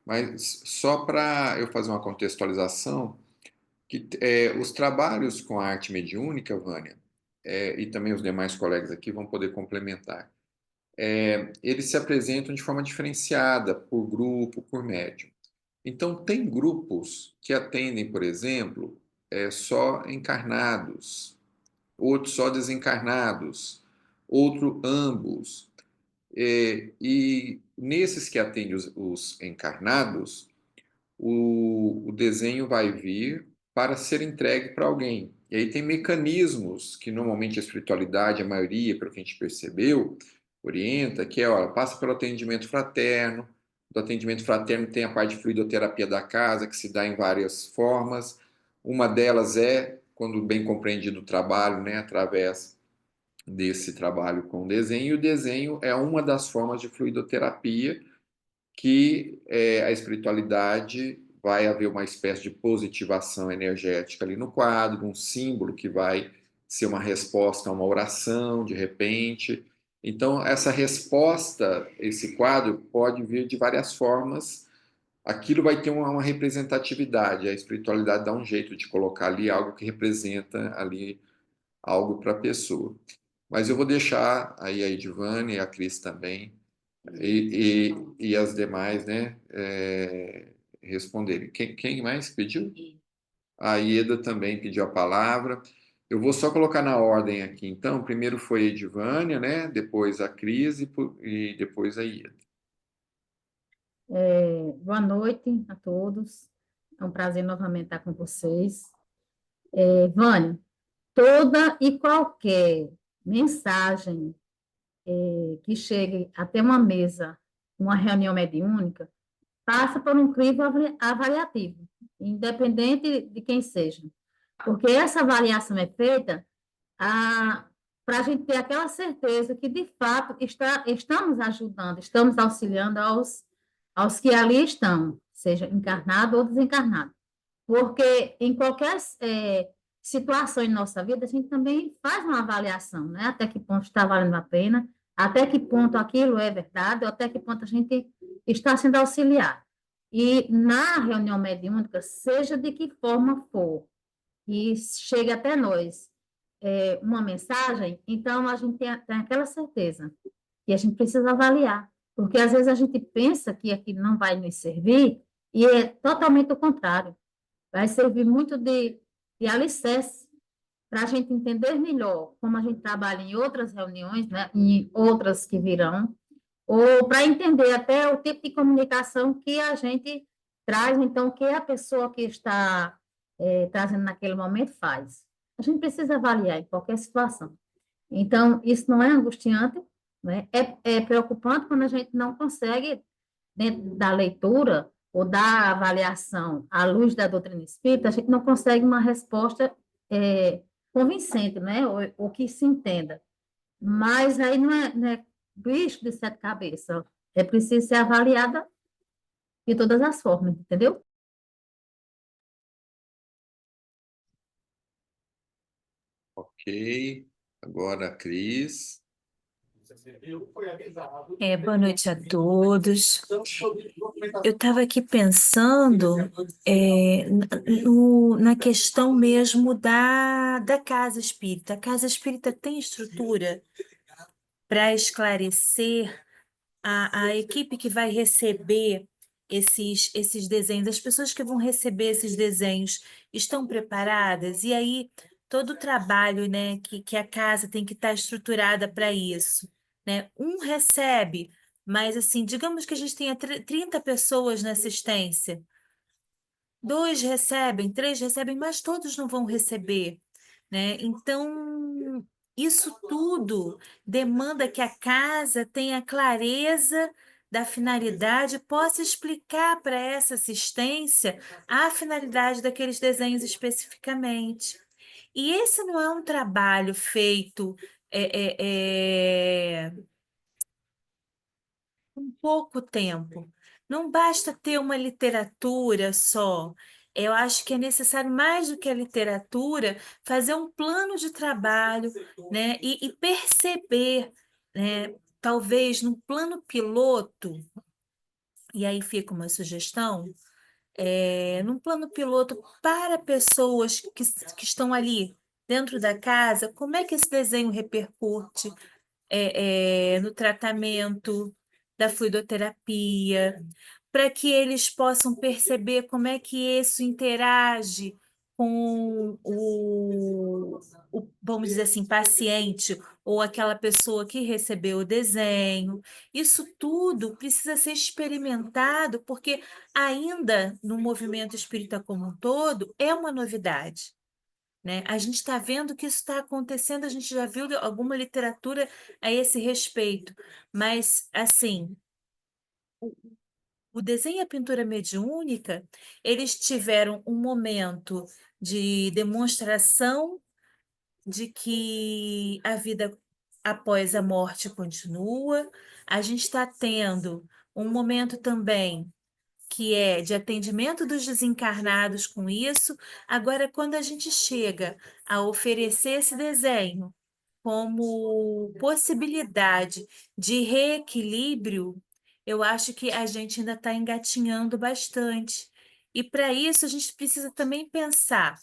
Mas só para eu fazer uma contextualização, que os trabalhos com a arte mediúnica, Vânia, e também os demais colegas aqui vão poder complementar, eles se apresentam de forma diferenciada, por grupo, por médium. Então, tem grupos que atendem, por exemplo, só encarnados, outros só desencarnados, outro ambos. E nesses que atendem os encarnados, o desenho vai vir para ser entregue para alguém. E aí tem mecanismos que normalmente a espiritualidade, a maioria, pelo que a gente percebeu, orienta, que olha, passa pelo atendimento fraterno. Do atendimento fraterno tem a parte de fluidoterapia da casa, que se dá em várias formas. Uma delas é, quando bem compreendido o trabalho, né, através desse trabalho com o desenho. E o desenho é uma das formas de fluidoterapia que a espiritualidade vai haver uma espécie de positivação energética ali no quadro, um símbolo que vai ser uma resposta a uma oração, de repente. Então, essa resposta, esse quadro, pode vir de várias formas. Aquilo vai ter uma representatividade. A espiritualidade dá um jeito de colocar ali algo que representa ali algo para a pessoa. Mas eu vou deixar aí a Edvânia e a Cris também e as demais, né, responderem. Quem mais pediu? A Ieda também pediu a palavra. Eu vou só colocar na ordem aqui, então. Primeiro foi a Edvânia, né? Depois a Cris e depois a Ieda. Boa noite a todos. É um prazer novamente estar com vocês. Vânia, toda e qualquer mensagem que chegue até uma mesa, uma reunião mediúnica, passa por um crivo avaliativo, independente de quem seja. Porque essa avaliação é feita para a gente ter aquela certeza que, de fato, estamos ajudando, estamos auxiliando aos que ali estão, seja encarnado ou desencarnado. Porque em qualquer situação em nossa vida, a gente também faz uma avaliação, né? Até que ponto está valendo a pena, até que ponto aquilo é verdade, ou até que ponto a gente está sendo auxiliado. E na reunião mediúnica, seja de que forma for, e chegue até nós uma mensagem, então a gente tem aquela certeza que a gente precisa avaliar, porque às vezes a gente pensa que aquilo não vai nos servir, e é totalmente o contrário. Vai servir muito de alicerce para a gente entender melhor como a gente trabalha em outras reuniões, né, em outras que virão, ou para entender até o tipo de comunicação que a gente traz, então, que a pessoa que está trazendo naquele momento faz. A gente precisa avaliar em qualquer situação. Então, isso não é angustiante, né? É preocupante quando a gente não consegue, dentro da leitura ou da avaliação à luz da doutrina espírita, a gente não consegue uma resposta convincente, né? Ou que se entenda. Mas aí não é bicho de sete cabeças. É preciso ser avaliada de todas as formas, entendeu? Ok. Agora a Cris. Boa noite a todos. Eu estava aqui pensando na questão mesmo da casa espírita. A casa espírita tem estrutura para esclarecer a equipe que vai receber esses desenhos, as pessoas que vão receber esses desenhos estão preparadas? E aí, todo o trabalho, né, que a casa tem que estar estruturada para isso, né? Um recebe, mas assim, digamos que a gente tenha 30 pessoas na assistência. 2 recebem, 3 recebem, mas todos não vão receber, né? Então, isso tudo demanda que a casa tenha clareza da finalidade, possa explicar para essa assistência a finalidade daqueles desenhos especificamente. E esse não é um trabalho feito é, é, é, com pouco tempo. Não basta ter uma literatura só. Eu acho que é necessário, mais do que a literatura, fazer um plano de trabalho, né? E perceber, né? Talvez no plano piloto, e aí fica uma sugestão, num plano piloto para pessoas que estão ali dentro da casa, como é que esse desenho repercute no tratamento da fluidoterapia, para que eles possam perceber como é que isso interage com vamos dizer assim, paciente ou aquela pessoa que recebeu o desenho. Isso tudo precisa ser experimentado, porque ainda no movimento espírita como um todo, é uma novidade, né? A gente está vendo que isso está acontecendo, a gente já viu alguma literatura a esse respeito, mas, assim, o desenho e a pintura mediúnica, eles tiveram um momento de demonstração de que a vida após a morte continua. A gente está tendo um momento também que é de atendimento dos desencarnados com isso. Agora, quando a gente chega a oferecer esse desenho como possibilidade de reequilíbrio, eu acho que a gente ainda está engatinhando bastante. E para isso a gente precisa também pensar,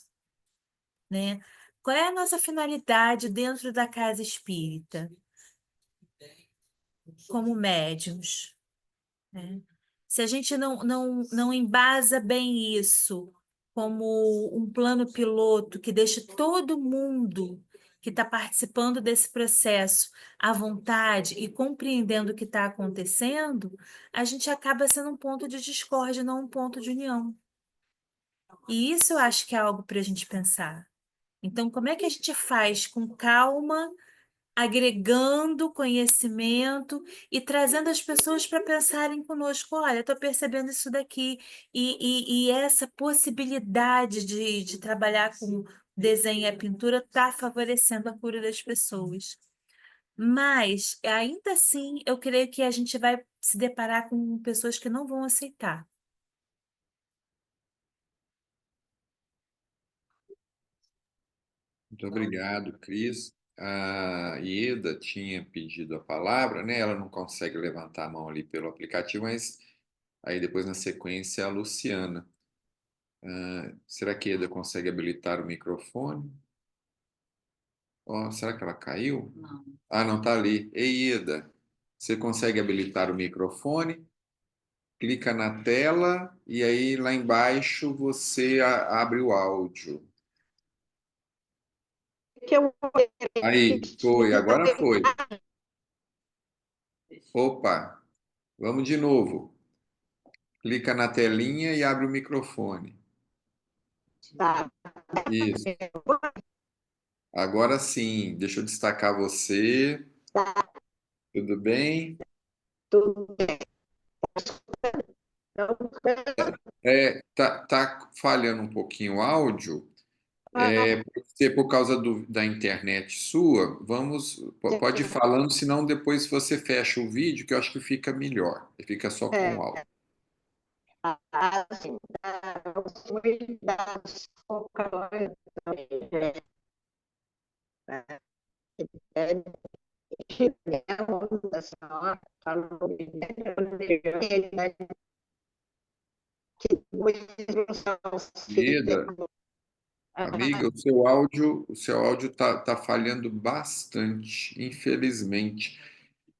né? Qual é a nossa finalidade dentro da casa espírita, como médiuns, né? Se a gente não embasa bem isso como um plano piloto que deixe todo mundo que está participando desse processo à vontade e compreendendo o que está acontecendo, a gente acaba sendo um ponto de discórdia, não um ponto de união. E isso eu acho que é algo para a gente pensar. Então, como é que a gente faz com calma, agregando conhecimento e trazendo as pessoas para pensarem conosco? Olha, estou percebendo isso daqui, e essa possibilidade de trabalhar com desenho e a pintura está favorecendo a cura das pessoas. Mas, ainda assim, eu creio que a gente vai se deparar com pessoas que não vão aceitar. Muito obrigado, Cris. A Ieda tinha pedido a palavra, né? Ela não consegue levantar a mão ali pelo aplicativo, mas aí depois na sequência a Luciana. Será que a Ieda consegue habilitar o microfone? Será que ela caiu? Não. Ah, não, tá ali. Ei, Ieda, você consegue habilitar o microfone? Clica na tela e aí lá embaixo você abre o áudio. Aí, foi, agora foi. Opa, vamos de novo. Clica na telinha e abre o microfone. Isso. Agora sim, deixa eu destacar você. Tudo bem? Tá falhando um pouquinho o áudio. Pode ser por causa da internet sua. Pode ir falando, senão depois você fecha o vídeo, que eu acho que fica melhor. Fica só com o áudio. Ieda, amiga, o seu áudio tá falhando bastante, infelizmente.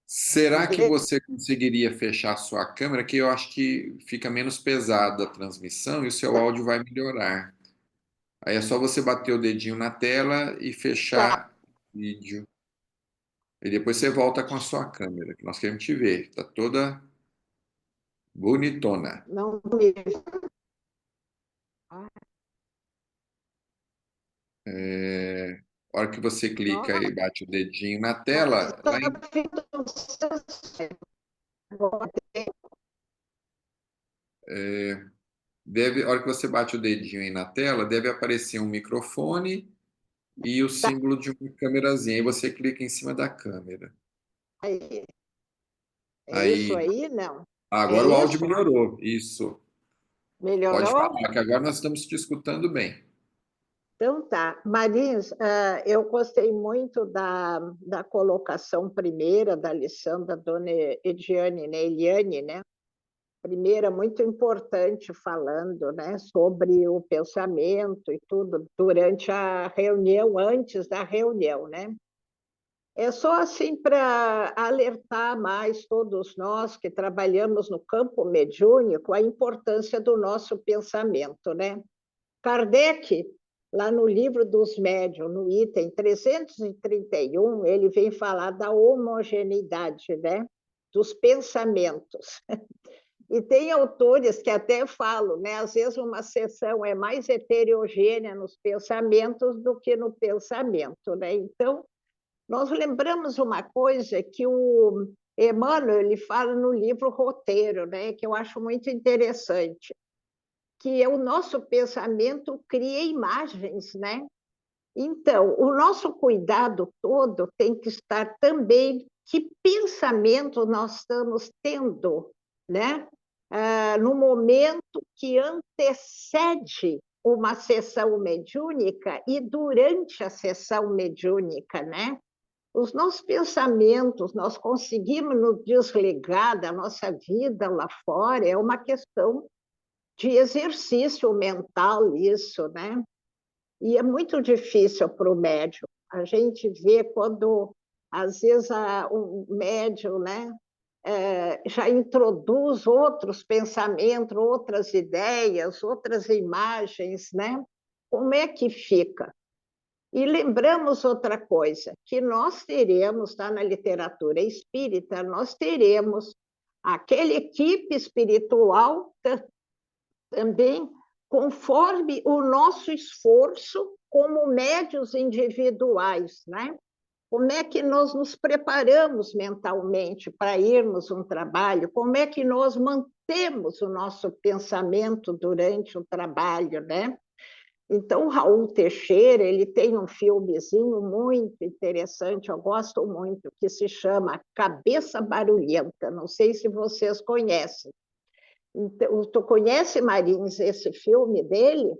Será que você conseguiria fechar a sua câmera? Que eu acho que fica menos pesada a transmissão e o seu áudio vai melhorar. Aí é só você bater o dedinho na tela e fechar o vídeo. E depois você volta com a sua câmera, que nós queremos te ver. Tá toda bonitona. A hora que você clica e bate o dedinho na tela, a hora que você bate o dedinho aí na tela, deve aparecer um microfone e o símbolo de uma câmerazinha. Aí você clica em cima da câmera. Aí, é isso Aí, aí? Não. É agora o áudio isso? melhorou. Isso. Pode Melhorou? falar, que agora nós estamos te escutando bem. Então tá. Marins, eu gostei muito da colocação primeira da lição da dona Ediane, né? Eliane, né? Primeira, muito importante, falando, né, sobre o pensamento e tudo, durante a reunião, antes da reunião, né? É só assim para alertar mais todos nós que trabalhamos no campo mediúnico a importância do nosso pensamento, né? Kardec, lá no livro dos médiuns, no item 331, ele vem falar da homogeneidade, né? Dos pensamentos. E tem autores que até falam, né? Às vezes uma sessão é mais heterogênea nos pensamentos do que no pensamento, né? Então, nós lembramos uma coisa que o Emmanuel ele fala no livro Roteiro, né? Que eu acho muito interessante, que é o nosso pensamento cria imagens, né? Então, o nosso cuidado todo tem que estar também que pensamento nós estamos tendo, né? No momento que antecede uma sessão mediúnica e durante a sessão mediúnica, né? Os nossos pensamentos, nós conseguimos nos desligar da nossa vida lá fora, é uma questão de exercício mental isso, né? E é muito difícil para o médium. A gente vê quando, às vezes, o médium, né, já introduz outros pensamentos, outras ideias, outras imagens, né? Como é que fica? E lembramos outra coisa, que nós teremos, está na literatura espírita, nós teremos aquela equipe espiritual também conforme o nosso esforço como médios individuais, né? Como é que nós nos preparamos mentalmente para irmos um trabalho? Como é que nós mantemos o nosso pensamento durante o trabalho, né? Então, Raul Teixeira, ele tem um filmezinho muito interessante, eu gosto muito, que se chama Cabeça Barulhenta. Não sei se vocês conhecem. Então, tu conhece, Marins, esse filme dele?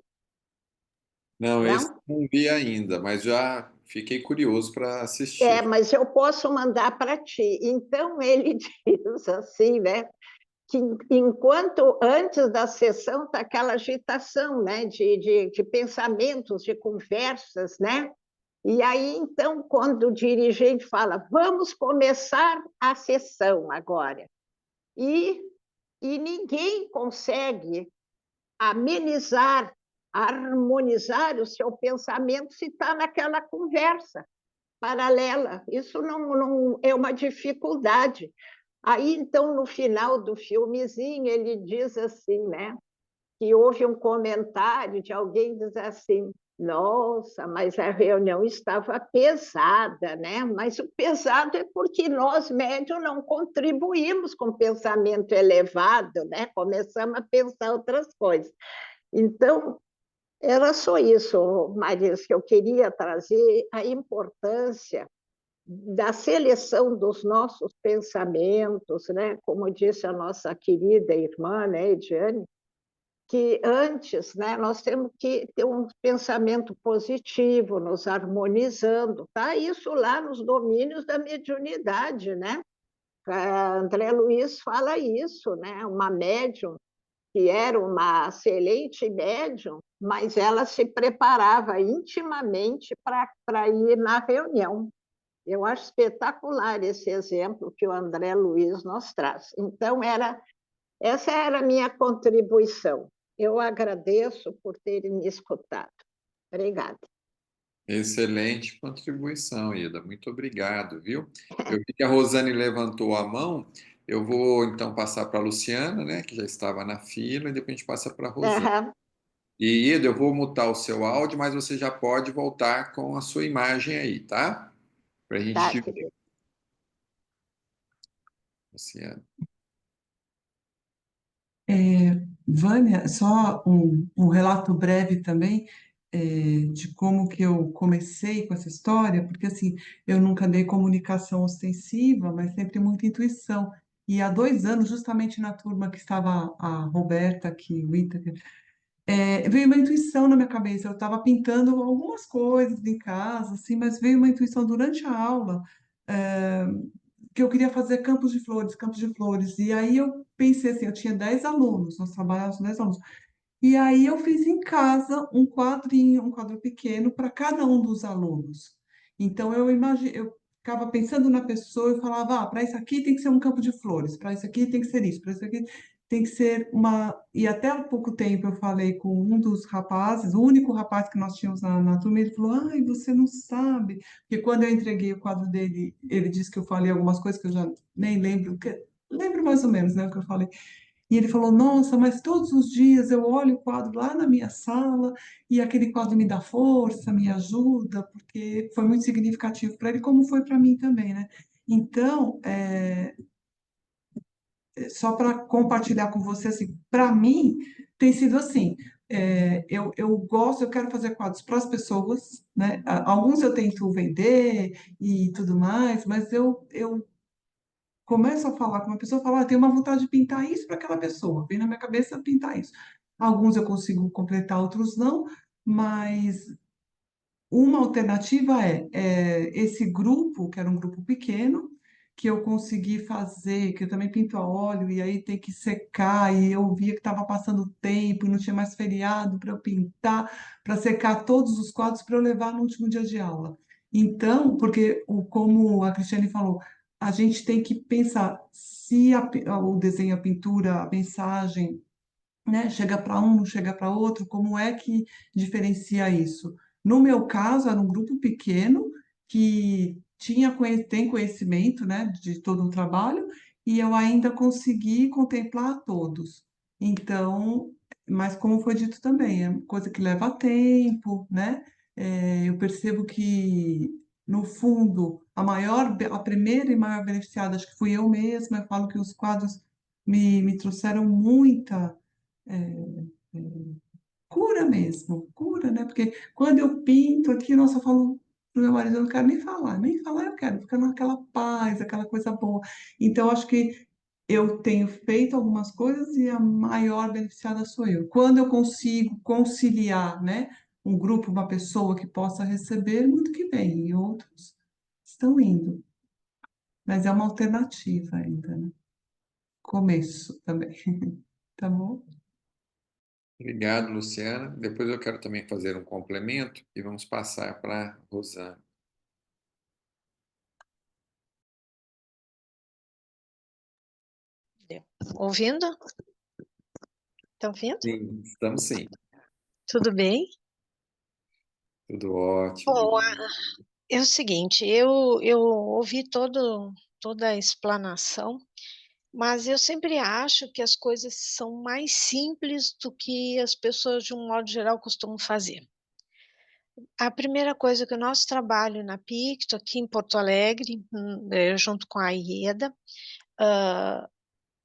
Não, esse Não? não vi ainda, mas já fiquei curioso para É, assistir. mas eu posso mandar para ti. Então, ele diz assim, né? Que enquanto antes da sessão está aquela agitação, né? De pensamentos, de conversas, né? E aí, então, quando o dirigente fala, vamos começar a sessão agora. E, e ninguém consegue amenizar, harmonizar o seu pensamento se está naquela conversa paralela. Isso não é uma dificuldade. Aí, então, no final do filmezinho, ele diz assim, né? Que houve um comentário de alguém diz assim, nossa, mas a reunião estava pesada, né? Mas o pesado é porque nós, médios, não contribuímos com pensamento elevado, né? Começamos a pensar outras coisas. Então, era só isso, Marisa, que eu queria trazer a importância da seleção dos nossos pensamentos, né? Como disse a nossa querida irmã, né, Ediane, que antes, né, nós temos que ter um pensamento positivo, nos harmonizando, tá? Isso lá nos domínios da mediunidade, né? A André Luiz fala isso, né? Uma médium que era uma excelente médium, mas ela se preparava intimamente para ir na reunião. Eu acho espetacular esse exemplo que o André Luiz nos traz. Então, essa era a minha contribuição. Eu agradeço por terem me escutado. Obrigada. Excelente contribuição, Ida. Muito obrigado, viu? Eu vi que a Rosane levantou a mão. Eu vou então passar para a Luciana, né, que já estava na fila, e depois a gente passa para a Rosane. Uhum. E Ida, eu vou mutar o seu áudio, mas você já pode voltar com a sua imagem aí, tá? Para a gente Tá, te ver, querido. Luciana. Vânia, só um relato breve também. de como que eu comecei com essa história, porque assim, eu nunca dei comunicação ostensiva, mas sempre muita intuição. E há 2 anos, justamente na turma que estava a Roberta aqui, o Ítaca, veio uma intuição na minha cabeça. Eu estava pintando algumas coisas em casa, assim, mas veio uma intuição durante a aula, é, que eu queria fazer campos de flores, campos de flores. E aí eu pensei assim, eu tinha 10 alunos, nós trabalhávamos com 10 alunos. E aí eu fiz em casa um quadrinho, um quadro pequeno para cada um dos alunos. Então eu ficava pensando na pessoa e falava, para isso aqui tem que ser um campo de flores, para isso aqui tem que ser isso, para isso aqui tem que ser uma. E até há pouco tempo eu falei com um dos rapazes, o único rapaz que nós tínhamos na turma, ele falou, ai, você não sabe. Porque quando eu entreguei o quadro dele, ele disse que eu falei algumas coisas que eu já nem lembro, lembro mais ou menos, né, o que eu falei. E ele falou: Nossa, mas todos os dias eu olho o quadro lá na minha sala e aquele quadro me dá força, me ajuda, porque foi muito significativo para ele, como foi para mim também, né? Então, só para compartilhar com você, assim, para mim tem sido assim. Eu gosto, eu quero fazer quadros para as pessoas, né? Alguns eu tento vender e tudo mais, mas eu começo a falar com uma pessoa, falar, tenho uma vontade de pintar isso para aquela pessoa, vem na minha cabeça pintar isso. Alguns eu consigo completar, outros não, mas uma alternativa esse grupo, que era um grupo pequeno, que eu consegui fazer, que eu também pinto a óleo, e aí tem que secar, e eu via que estava passando tempo, e não tinha mais feriado para eu pintar, para secar todos os quadros para eu levar no último dia de aula. Então, porque, como a Cristiane falou, a gente tem que pensar se o desenho, a pintura, a mensagem, né? Chega para um, não chega para outro, como é que diferencia isso? No meu caso, era um grupo pequeno que tem conhecimento, né, de todo o trabalho, e eu ainda consegui contemplar todos. Então, mas como foi dito também, é uma coisa que leva tempo, né? Eu percebo que, no fundo, a primeira e maior beneficiada, acho que fui eu mesma. Eu falo que os quadros me trouxeram muita é, cura mesmo, cura, né? Porque quando eu pinto aqui, nossa, eu falo pro meu marido, eu não quero nem falar eu quero, ficar naquela paz, aquela coisa boa. Então, eu acho que eu tenho feito algumas coisas e a maior beneficiada sou eu. Quando eu consigo conciliar, né, um grupo, uma pessoa que possa receber, muito que bem, e outros estão indo. Mas é uma alternativa ainda, né? Começo também. Tá bom? Obrigado, Luciana. Depois eu quero também fazer um complemento e vamos passar para a Rosana. Ouvindo? Estão ouvindo? Sim, estamos sim. Tudo bem? Tudo ótimo. Bom, é o seguinte, eu ouvi toda a explanação, mas eu sempre acho que as coisas são mais simples do que as pessoas, de um modo geral, costumam fazer. A primeira coisa que o nosso trabalho na Picto, aqui em Porto Alegre, junto com a Ieda,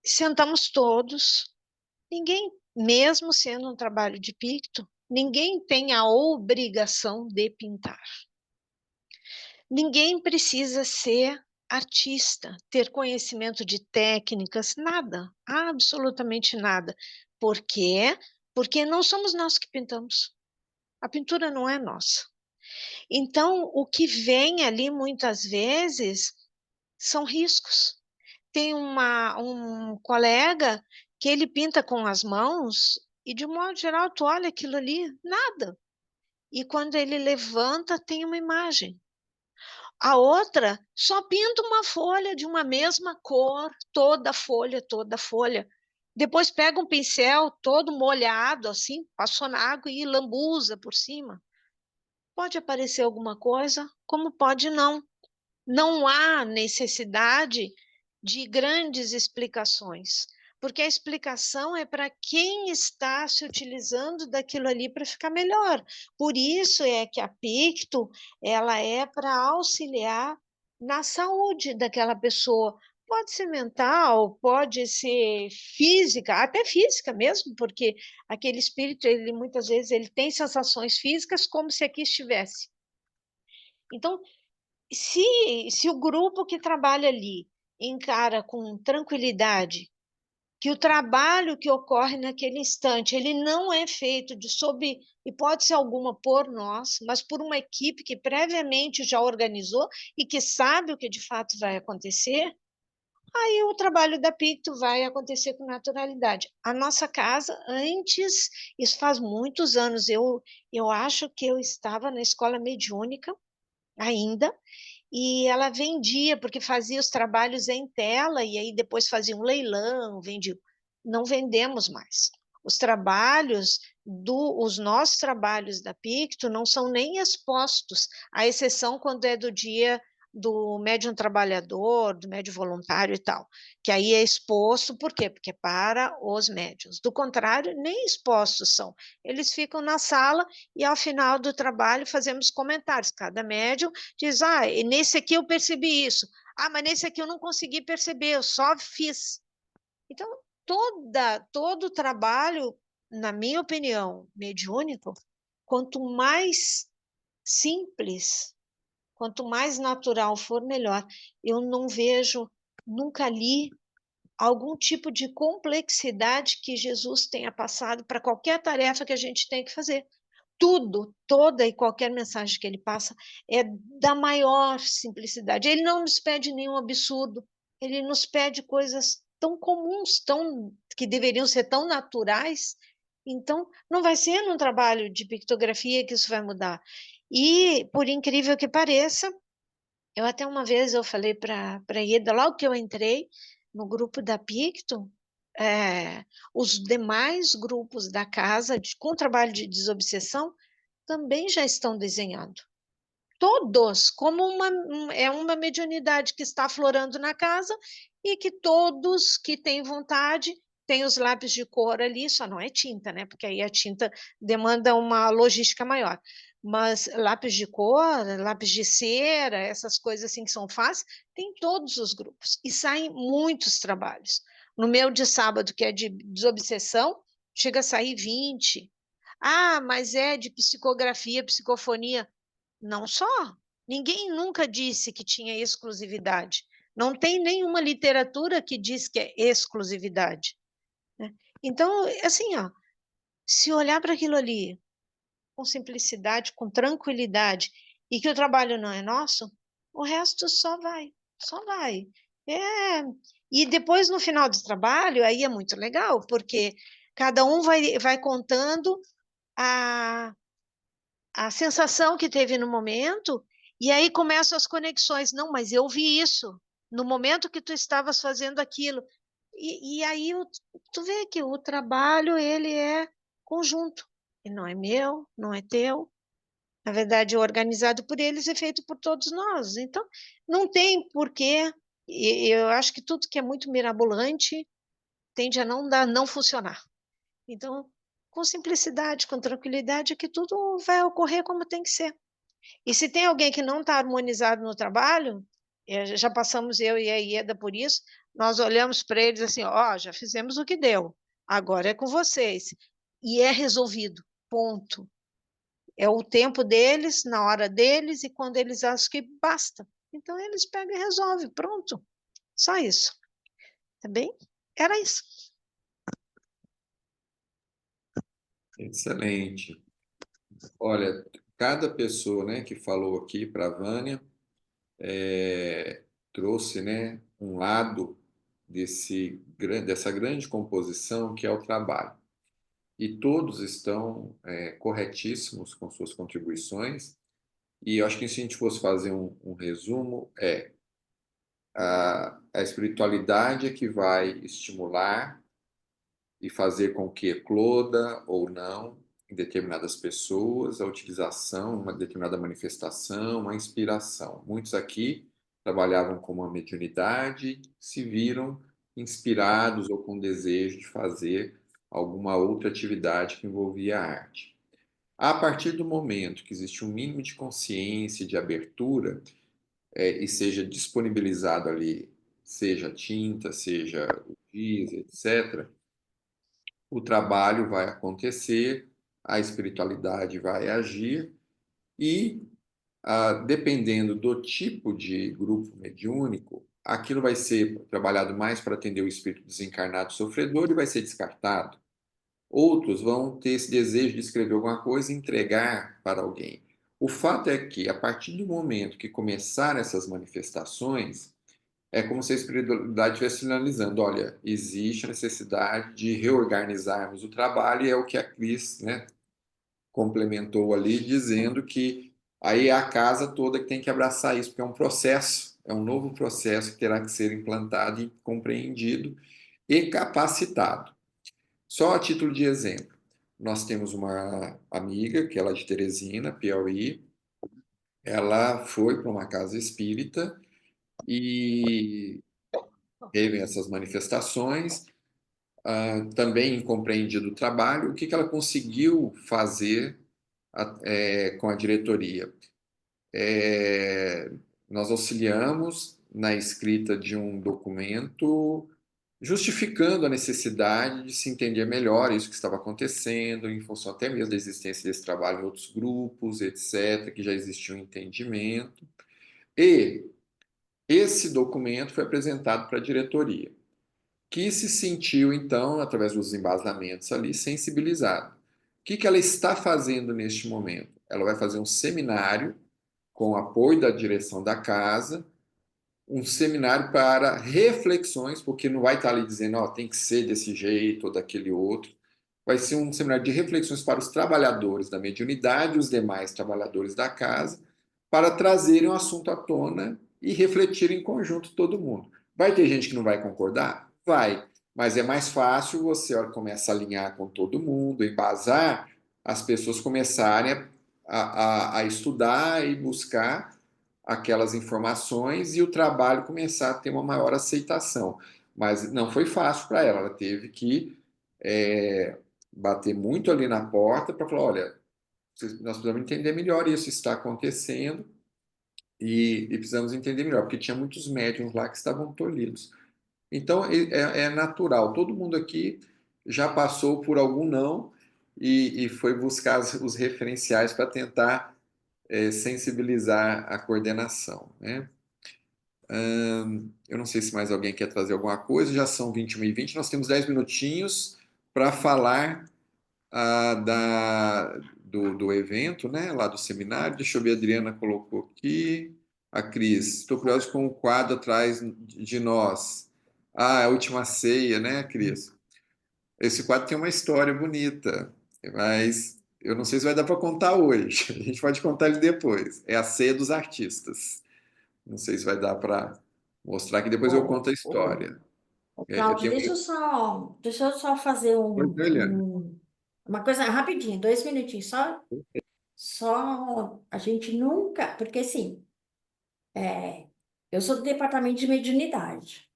sentamos todos, ninguém, mesmo sendo um trabalho de Picto, ninguém tem a obrigação de pintar. Ninguém precisa ser artista, ter conhecimento de técnicas, nada, absolutamente nada. Por quê? Porque não somos nós que pintamos. A pintura não é nossa. Então, o que vem ali muitas vezes são riscos. Tem um colega que ele pinta com as mãos e, de um modo geral, tu olha aquilo ali, nada. E quando ele levanta, tem uma imagem. A outra só pinta uma folha de uma mesma cor, toda folha, toda folha. Depois pega um pincel todo molhado, assim, passou na água e lambuza por cima. Pode aparecer alguma coisa, como pode não. Não há necessidade de grandes explicações, porque a explicação é para quem está se utilizando daquilo ali para ficar melhor. Por isso é que a Picto, ela é para auxiliar na saúde daquela pessoa, Pode ser mental, pode ser física, até física mesmo, porque aquele espírito, ele muitas vezes ele tem sensações físicas como se aqui estivesse. Então, se o grupo que trabalha ali encara com tranquilidade que o trabalho que ocorre naquele instante, ele não é feito sob hipótese alguma por nós, mas por uma equipe que previamente já organizou e que sabe o que de fato vai acontecer, aí o trabalho da Picto vai acontecer com naturalidade. A nossa casa, antes, isso faz muitos anos, eu acho que eu estava na escola mediúnica ainda, e ela vendia, porque fazia os trabalhos em tela, e aí depois fazia um leilão, vendia. Não vendemos mais. Os nossos trabalhos da Picto não são nem expostos, à exceção quando é do dia do médium trabalhador, do médium voluntário e tal, que aí é exposto, por quê? Porque é para os médiuns. Do contrário, nem expostos são. Eles ficam na sala e ao final do trabalho fazemos comentários. Cada médium diz, nesse aqui eu percebi isso. Mas nesse aqui eu não consegui perceber, eu só fiz. Então, todo o trabalho, na minha opinião, mediúnico, quanto mais simples, quanto mais natural for, melhor. Eu não vejo, nunca li algum tipo de complexidade que Jesus tenha passado para qualquer tarefa que a gente tem que fazer. Toda e qualquer mensagem que ele passa é da maior simplicidade. Ele não nos pede nenhum absurdo, ele nos pede coisas tão comuns, que deveriam ser tão naturais. Então, não vai ser num trabalho de pictografia que isso vai mudar. E, por incrível que pareça, uma vez eu falei para a Ieda, logo que eu entrei no grupo da Picto, os demais grupos da casa, com trabalho de desobsessão, também já estão desenhando. Todos, como uma mediunidade que está aflorando na casa e que todos que têm vontade têm os lápis de cor ali, só não é tinta, né? Porque aí a tinta demanda uma logística maior. Mas lápis de cor, lápis de cera, essas coisas assim que são fáceis, tem todos os grupos. E saem muitos trabalhos. No meu de sábado, que é de desobsessão, chega a sair 20. Mas é de psicografia, psicofonia. Não só. Ninguém nunca disse que tinha exclusividade. Não tem nenhuma literatura que diz que é exclusividade, né? Então, assim, se olhar para aquilo ali com simplicidade, com tranquilidade, e que o trabalho não é nosso, o resto só vai, só vai. E depois, no final do trabalho, aí é muito legal, porque cada um vai contando a sensação que teve no momento, e aí começam as conexões. Não, mas eu vi isso no momento que tu estavas fazendo aquilo. E aí tu vê que o trabalho, ele é conjunto. Ele não é meu, não é teu. Na verdade, é organizado por eles e feito por todos nós. Então, não tem porquê. Eu acho que tudo que é muito mirabolante tende a não funcionar. Então, com simplicidade, com tranquilidade, é que tudo vai ocorrer como tem que ser. E se tem alguém que não está harmonizado no trabalho, já passamos eu e a Ieda por isso, nós olhamos para eles assim, já fizemos o que deu, agora é com vocês. E é resolvido, ponto. É o tempo deles, na hora deles, e quando eles acham que basta. Então, eles pegam e resolvem, pronto. Só isso. Tá bem? Era isso. Excelente. Olha, cada pessoa, né, que falou aqui para a Vânia trouxe, né, um lado dessa grande composição que é o trabalho. E todos estão corretíssimos com suas contribuições. E eu acho que se a gente fosse fazer um resumo, a espiritualidade é que vai estimular e fazer com que ecloda ou não em determinadas pessoas a utilização, uma determinada manifestação, uma inspiração. Muitos aqui trabalhavam com uma mediunidade, se viram inspirados ou com desejo de fazer alguma outra atividade que envolvia a arte. A partir do momento que existe um mínimo de consciência, de abertura, e seja disponibilizado ali seja tinta, seja o giz, etc., o trabalho vai acontecer, a espiritualidade vai agir e, dependendo do tipo de grupo mediúnico, aquilo vai ser trabalhado mais para atender o espírito desencarnado sofredor e vai ser descartado. Outros vão ter esse desejo de escrever alguma coisa e entregar para alguém. O fato é que, a partir do momento que começaram essas manifestações, é como se a espiritualidade estivesse sinalizando: olha, existe a necessidade de reorganizarmos o trabalho, e é o que a Cris, né, complementou ali, dizendo que aí é a casa toda que tem que abraçar isso, porque é um processo, é um novo processo que terá que ser implantado e compreendido e capacitado. Só a título de exemplo, nós temos uma amiga, que ela é de Teresina, Piauí, ela foi para uma casa espírita e teve essas manifestações, também incompreendido o trabalho. O que ela conseguiu fazer com a diretoria? Nós auxiliamos na escrita de um documento justificando a necessidade de se entender melhor isso que estava acontecendo, em função até mesmo da existência desse trabalho em outros grupos, etc., que já existia um entendimento. E esse documento foi apresentado para a diretoria, que se sentiu, então, através dos embasamentos ali, sensibilizado. O que ela está fazendo neste momento? Ela vai fazer um seminário com o apoio da direção da casa, um seminário para reflexões, porque não vai estar ali dizendo, ó, tem que ser desse jeito ou daquele outro. Vai ser um seminário de reflexões para os trabalhadores da mediunidade e os demais trabalhadores da casa, para trazerem o assunto à tona e refletir em conjunto todo mundo. Vai ter gente que não vai concordar? Vai. Mas é mais fácil você, a hora que começa a alinhar com todo mundo, embasar, as pessoas começarem a estudar e buscar aquelas informações e o trabalho começar a ter uma maior aceitação. Mas não foi fácil para ela, ela teve que bater muito ali na porta para falar: olha, nós precisamos entender melhor isso está acontecendo e precisamos entender melhor, porque tinha muitos médiuns lá que estavam tolhidos. Então, é natural, todo mundo aqui já passou por algum não e foi buscar os referenciais para tentar sensibilizar a coordenação, né? Eu não sei se mais alguém quer trazer alguma coisa, já são 21h20, nós temos 10 minutinhos para falar do evento, né, lá do seminário. Deixa eu ver, a Adriana colocou aqui, a Cris, estou curioso com o quadro atrás de nós. A Última Ceia, né, Cris? Esse quadro tem uma história bonita, mas eu não sei se vai dar para contar hoje. A gente pode contar ele depois. É a Ceia dos Artistas. Não sei se vai dar para mostrar, que depois eu conto a história. Cláudio, deixa eu só fazer uma coisa rapidinho, 2 minutinhos, só a gente nunca, porque assim, eu sou do departamento de mediunidade.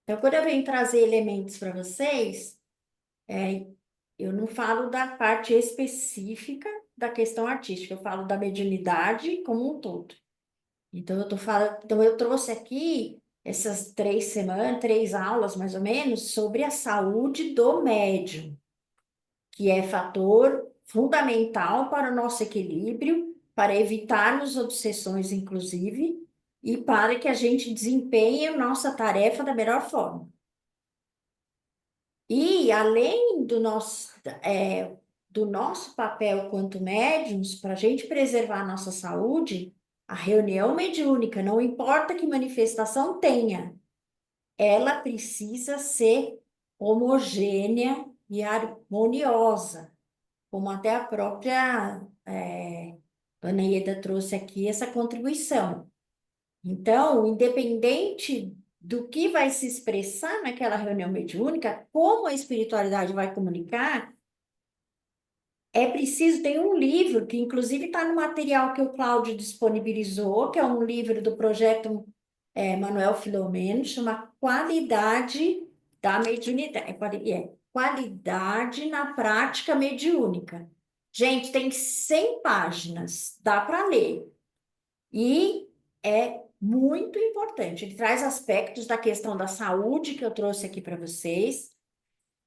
Então, quando eu venho trazer elementos para vocês, eu não falo da parte específica da questão artística, eu falo da mediunidade como um todo. Então, eu trouxe aqui essas 3 aulas, mais ou menos, sobre a saúde do médium, que é fator fundamental para o nosso equilíbrio, para evitarmos obsessões, inclusive, e para que a gente desempenhe a nossa tarefa da melhor forma. E, além do nosso papel quanto médiums, para a gente preservar a nossa saúde, a reunião mediúnica, não importa que manifestação tenha, ela precisa ser homogênea e harmoniosa, como até a própria Dona Ieda trouxe aqui essa contribuição. Então, independente do que vai se expressar naquela reunião mediúnica, como a espiritualidade vai comunicar, é preciso, tem um livro, que inclusive está no material que o Cláudio disponibilizou, que é um livro do projeto Manuel Filomeno, chama Qualidade da Mediunidade, Qualidade na Prática Mediúnica. Gente, tem 100 páginas, dá para ler. E é muito importante. Ele traz aspectos da questão da saúde que eu trouxe aqui para vocês,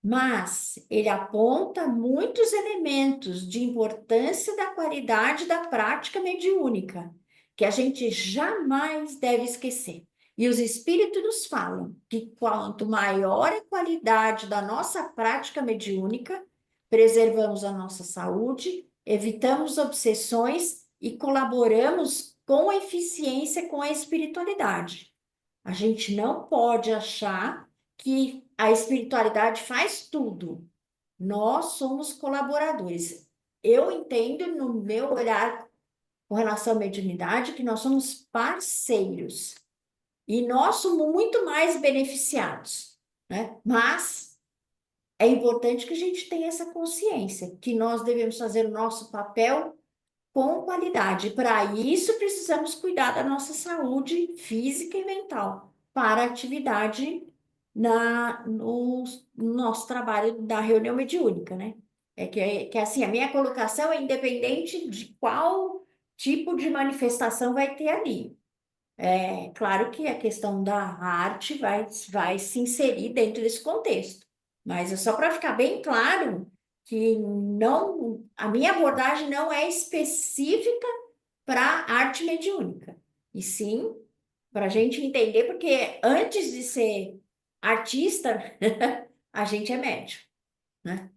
mas ele aponta muitos elementos de importância da qualidade da prática mediúnica, que a gente jamais deve esquecer. E os espíritos nos falam que quanto maior a qualidade da nossa prática mediúnica, preservamos a nossa saúde, evitamos obsessões e colaboramos com eficiência com a espiritualidade. A gente não pode achar que a espiritualidade faz tudo. Nós somos colaboradores. Eu entendo, no meu olhar com relação à mediunidade, que nós somos parceiros. E nós somos muito mais beneficiados, né? Mas é importante que a gente tenha essa consciência, que nós devemos fazer o nosso papel com qualidade. Para isso, precisamos cuidar da nossa saúde física e mental, para a atividade no nosso trabalho da reunião mediúnica, né? Que assim, a minha colocação é independente de qual tipo de manifestação vai ter ali. É claro que a questão da arte vai se inserir dentro desse contexto, mas é só para ficar bem claro que não, a minha abordagem não é específica para arte mediúnica, e sim para a gente entender, porque antes de ser artista, a gente é médium, né?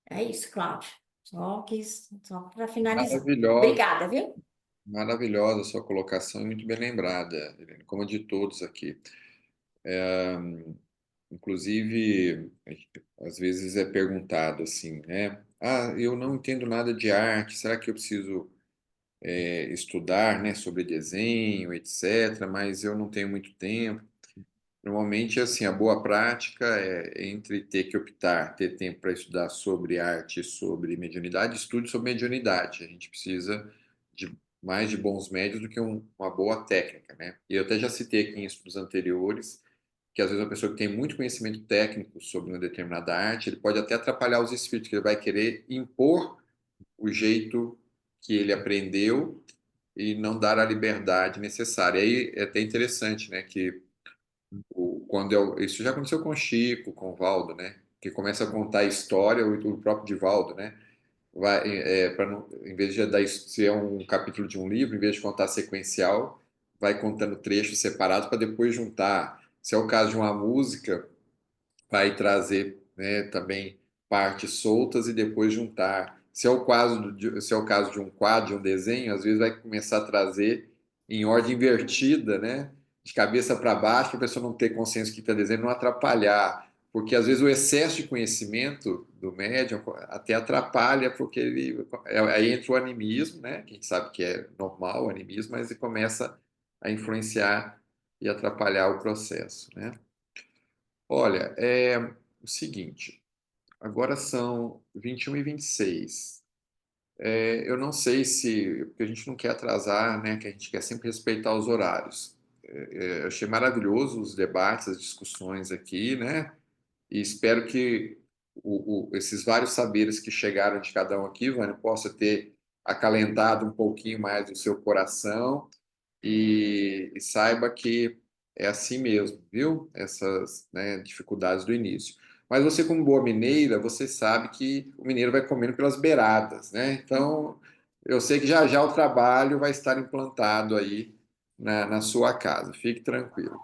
É isso, Cláudia. Só para finalizar. Maravilhosa, Obrigada, viu? maravilhosa a sua colocação e muito bem lembrada, Helena, como a de todos aqui. Inclusive, às vezes é perguntado assim, né? Ah, eu não entendo nada de arte, será que eu preciso estudar, né, sobre desenho, etc., mas eu não tenho muito tempo. Normalmente, assim, a boa prática é entre ter que optar, ter tempo para estudar sobre arte, sobre mediunidade, estude sobre mediunidade. A gente precisa de mais de bons médios do que uma boa técnica, né? E eu até já citei aqui em estudos anteriores que às vezes uma pessoa que tem muito conhecimento técnico sobre uma determinada arte, ele pode até atrapalhar os espíritos, que ele vai querer impor o jeito que ele aprendeu e não dar a liberdade necessária. E aí é até interessante, né, que isso já aconteceu com o Chico, com o Valdo, né, que começa a contar a história, o próprio Divaldo, né, em vez de dar, se é um capítulo de um livro, em vez de contar sequencial, vai contando trechos separados para depois juntar. Se é o caso de uma música, vai trazer, né, também partes soltas e depois juntar. Se é o caso de um quadro, de um desenho, às vezes vai começar a trazer em ordem invertida, né, de cabeça para baixo, para a pessoa não ter consciência do que está desenhando, não atrapalhar. Porque às vezes o excesso de conhecimento do médium até atrapalha, porque aí entra o animismo, né, que a gente sabe que é normal o animismo, mas ele começa a influenciar e atrapalhar o processo, né? Olha, é o seguinte, agora são 21h26. Eu não sei se, porque a gente não quer atrasar, né, que a gente quer sempre respeitar os horários. Eu achei maravilhoso os debates, as discussões aqui, né, e espero que esses vários saberes que chegaram de cada um aqui, Vânia, possa ter acalentado um pouquinho mais o seu coração e saiba que é assim mesmo, viu? Essas, né, dificuldades do início. Mas você, como boa mineira, você sabe que o mineiro vai comendo pelas beiradas, né? Então, eu sei que já já o trabalho vai estar implantado aí na sua casa. Fique tranquilo.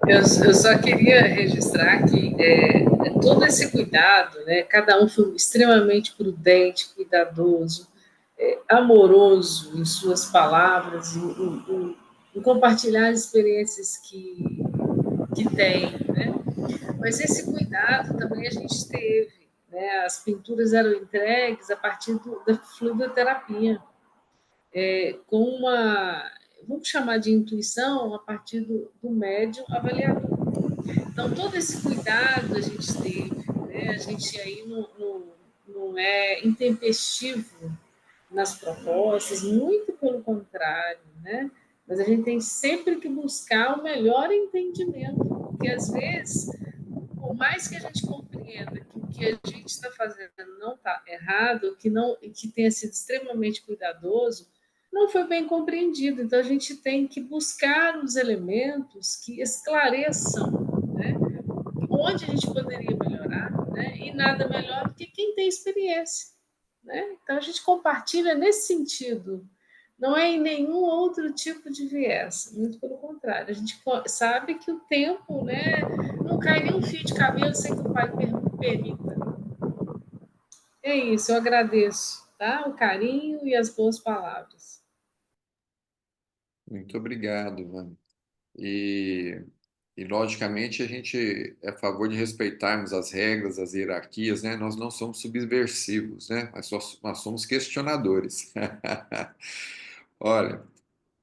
Eu só queria registrar que todo esse cuidado, né, cada um foi extremamente prudente, cuidadoso, amoroso em suas palavras, em compartilhar as experiências que tem, né? Mas esse cuidado também a gente teve, né? As pinturas eram entregues a partir da fluidoterapia, com uma, vamos chamar de intuição, a partir do médium avaliador. Então, todo esse cuidado a gente teve, né? A gente aí não é intempestivo nas propostas, muito pelo contrário, né? Mas a gente tem sempre que buscar o melhor entendimento, porque às vezes, por mais que a gente compreenda que o que a gente está fazendo não está errado, que tenha sido extremamente cuidadoso, não foi bem compreendido. Então, a gente tem que buscar os elementos que esclareçam, né, onde a gente poderia melhorar, né, e nada melhor do que quem tem experiência, né? Então, a gente compartilha nesse sentido, não é em nenhum outro tipo de viés, muito pelo contrário. A gente sabe que o tempo, né, não cai nem um fio de cabelo sem que o Pai permita. É isso, eu agradeço, tá? O carinho e as boas palavras. Muito obrigado, Vânia. E, logicamente, a gente é a favor de respeitarmos as regras, as hierarquias, né? Nós não somos subversivos, né? Nós somos questionadores. Olha,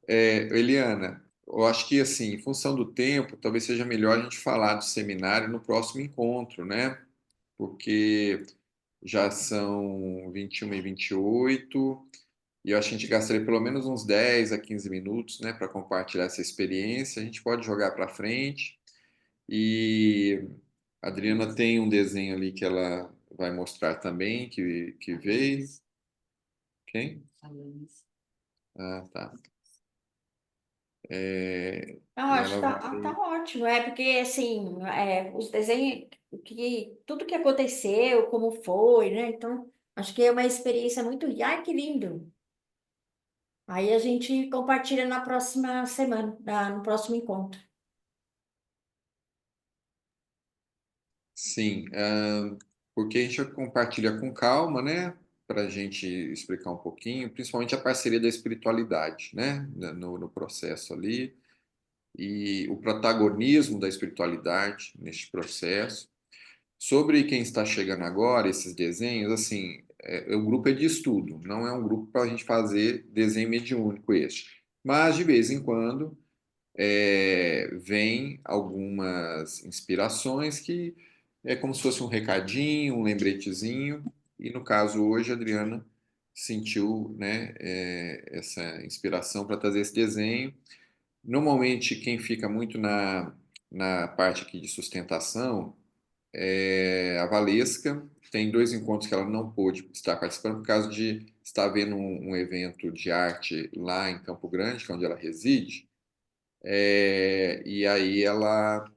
Eliana, eu acho que, assim, em função do tempo, talvez seja melhor a gente falar do seminário no próximo encontro, né? Porque já são 21h28 e eu acho que a gente gastaria pelo menos uns 10 a 15 minutos, né, para compartilhar essa experiência. A gente pode jogar para frente e a Adriana tem um desenho ali que ela vai mostrar também, que veio. Quem? Ah, tá. Não, E acho ela que tá vai. ótimo, porque assim, os desenhos, tudo que aconteceu, como foi, né? Então, acho que é uma experiência muito. Ai, que lindo! Aí a gente compartilha na próxima semana, no próximo encontro. Sim, porque a gente compartilha com calma, né? Para a gente explicar um pouquinho, principalmente a parceria da espiritualidade, né? No processo ali, e o protagonismo da espiritualidade neste processo. Sobre quem está chegando agora, esses desenhos, assim, o grupo é de estudo, não é um grupo para a gente fazer desenho mediúnico este. Mas, de vez em quando, vem algumas inspirações que é como se fosse um recadinho, um lembretezinho, e no caso hoje a Adriana sentiu, né, essa inspiração para trazer esse desenho. Normalmente quem fica muito na parte aqui de sustentação é a Valesca. Tem 2 encontros que ela não pôde estar participando por causa de estar vendo um evento de arte lá em Campo Grande, que é onde ela reside, e aí ela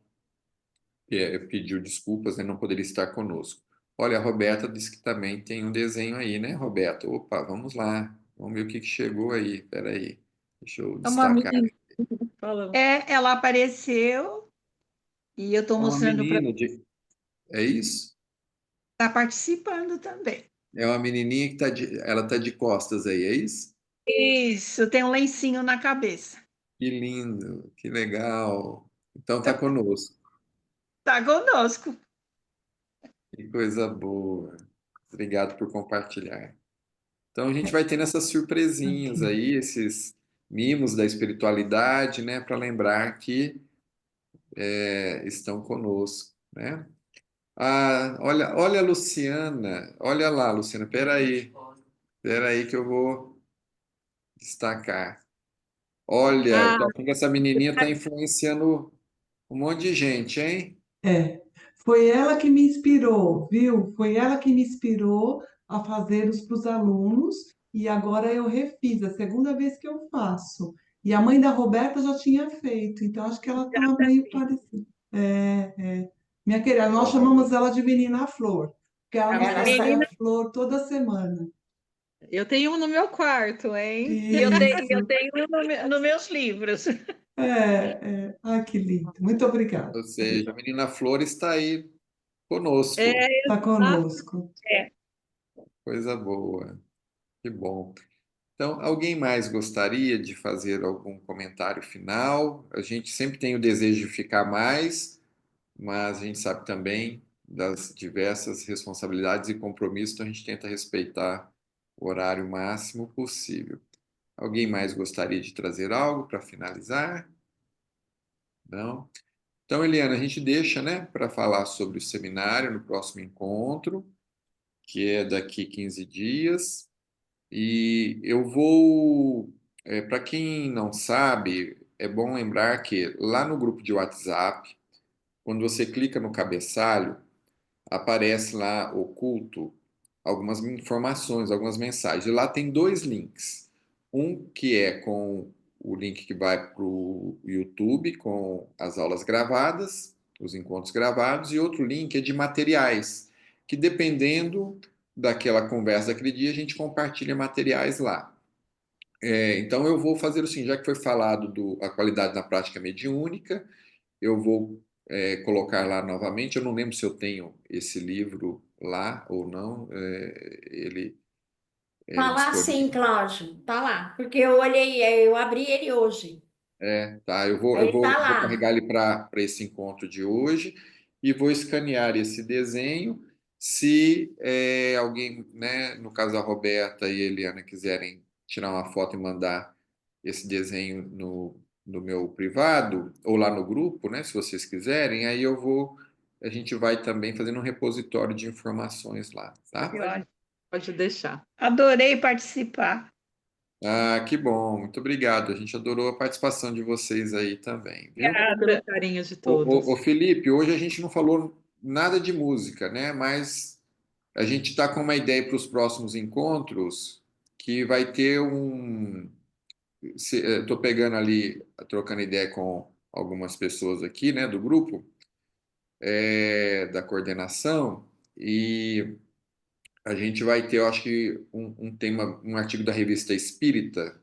pediu desculpas, né, não poderia estar conosco. Olha, a Roberta disse que também tem um desenho aí, né, Roberta? Opa, vamos lá. Vamos ver o que chegou aí. Espera aí. Deixa eu É uma destacar. menina. Ela apareceu e eu estou É uma mostrando para. menina É isso? Está participando também. É uma menininha que ela tá de costas aí, é isso? Isso, tem um lencinho na cabeça. Que lindo, que legal. Então tá conosco. Está conosco. Que coisa boa. Obrigado por compartilhar. Então a gente vai tendo essas surpresinhas aí, esses mimos da espiritualidade, né, para lembrar que estão conosco, né? Ah, olha a Luciana, olha lá, Luciana, pera aí que eu vou destacar. Olha, Ah, tô achando que essa menininha está influenciando um monte de gente, hein? É, foi ela que me inspirou, viu? Foi ela que me inspirou a fazer os para os alunos e agora eu refiz, a segunda vez que eu faço. E a mãe da Roberta já tinha feito, então acho que ela está meio parecida. Minha querida, nós chamamos ela de Menina Flor, porque ela nos Ela trazia está. flor toda semana. Eu tenho um no meu quarto, hein? Isso, tenho nos meus livros. Ai, que lindo. Muito obrigada. Ou seja, a menina Flor está aí conosco. Está conosco. Coisa boa, que bom. Então, alguém mais gostaria de fazer algum comentário final? A gente sempre tem o desejo de ficar mais, mas a gente sabe também das diversas responsabilidades e compromissos, então a gente tenta respeitar o horário máximo possível. Alguém mais gostaria de trazer algo para finalizar? Não? Então, Eliana, a gente deixa, né, para falar sobre o seminário no próximo encontro, que é daqui 15 dias. E eu vou, para quem não sabe, é bom lembrar que lá no grupo de WhatsApp, quando você clica no cabeçalho, aparece lá oculto algumas informações, algumas mensagens. E lá tem 2 links. Um que é com o link que vai para o YouTube, com as aulas gravadas, os encontros gravados, e outro link é de materiais, que dependendo daquela conversa daquele dia, a gente compartilha materiais lá. Então, eu vou fazer assim, já que foi falado a qualidade na prática mediúnica, eu vou colocar lá novamente. Eu não lembro se eu tenho esse livro lá ou não. Ele Tá lá disponível. sim, Cláudio, tá lá. Porque eu olhei, eu abri ele hoje. Tá. Eu vou Ele tá lá. carregar ele para esse encontro de hoje e vou escanear esse desenho. Se alguém, né, no caso a Roberta e a Eliana, quiserem tirar uma foto e mandar esse desenho no meu privado ou lá no grupo, né, se vocês quiserem, aí a gente vai também fazendo um repositório de informações lá, tá? Pode deixar. Adorei participar. Ah, que bom, muito obrigado. A gente adorou a participação de vocês aí também, viu? Obrigada pelo carinho de todos. Ô, Felipe, hoje a gente não falou nada de música, né? Mas a gente está com uma ideia para os próximos encontros que vai ter Estou pegando ali, trocando ideia com algumas pessoas aqui, né, do grupo, da coordenação, e a gente vai ter, eu acho que um tema, um artigo da Revista Espírita,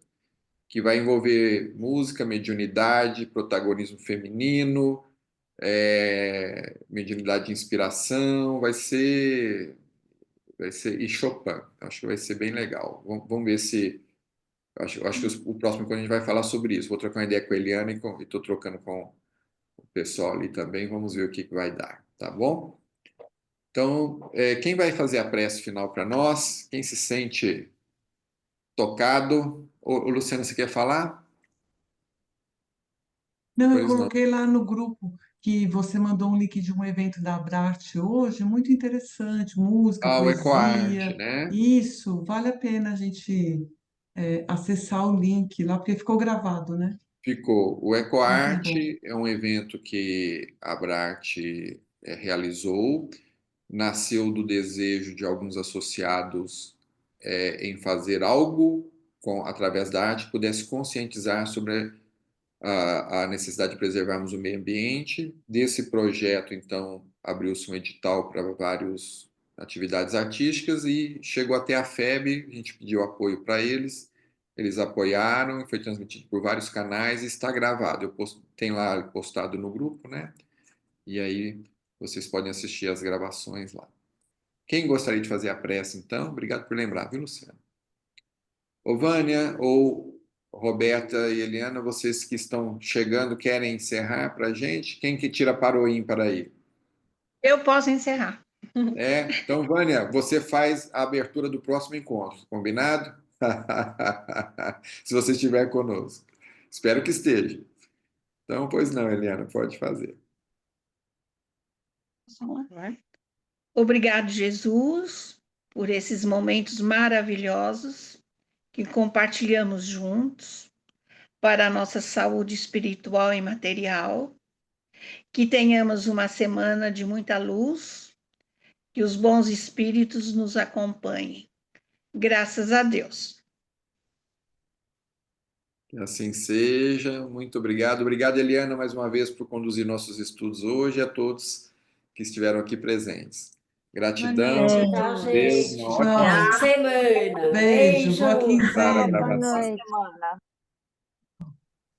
que vai envolver música, mediunidade, protagonismo feminino, mediunidade de inspiração, e Chopin. Acho que vai ser bem legal. Vamos ver se acho que o próximo quando a gente vai falar sobre isso. Vou trocar uma ideia com a Eliana e estou trocando com o pessoal ali também. Vamos ver o que vai dar, tá bom? Então, quem vai fazer a prece final para nós? Quem se sente tocado? Ô, Luciana, você quer falar? Não, eu Pois não. coloquei lá no grupo que você mandou um link de um evento da Abrarte hoje, muito interessante, música, O EcoArte, poesia. né? Isso, vale a pena a gente acessar o link lá, porque ficou gravado, né? Ficou. O Muito bom. EcoArte é um evento que a Abrarte realizou, nasceu do desejo de alguns associados em fazer algo através da arte que pudesse conscientizar sobre a necessidade de preservarmos o meio ambiente. Desse projeto, então, abriu-se um edital para várias atividades artísticas e chegou até a FEB, a gente pediu apoio para eles apoiaram, foi transmitido por vários canais e está gravado. Tem lá postado no grupo, né? E aí vocês podem assistir as gravações lá. Quem gostaria de fazer a prece, então? Obrigado por lembrar, viu, Luciano? Ô, Vânia ou Roberta e Eliana, vocês que estão chegando, querem encerrar para a gente? Quem que tira para o ímpar aí? Eu posso encerrar. Então, Vânia, você faz a abertura do próximo encontro, combinado? Se você estiver conosco. Espero que esteja. Então, pois não, Eliana, pode fazer. Obrigado, Jesus, por esses momentos maravilhosos que compartilhamos juntos para a nossa saúde espiritual e material. Que tenhamos uma semana de muita luz, que os bons espíritos nos acompanhem. Graças a Deus. Que assim seja. Muito obrigado. Obrigado, Eliana, mais uma vez por conduzir nossos estudos hoje e a todos que estiveram aqui presentes. Gratidão. Tchau, Beijo, gente. uma ótima Boa semana. Beijo, boa Beijo. quinzena. Boa noite.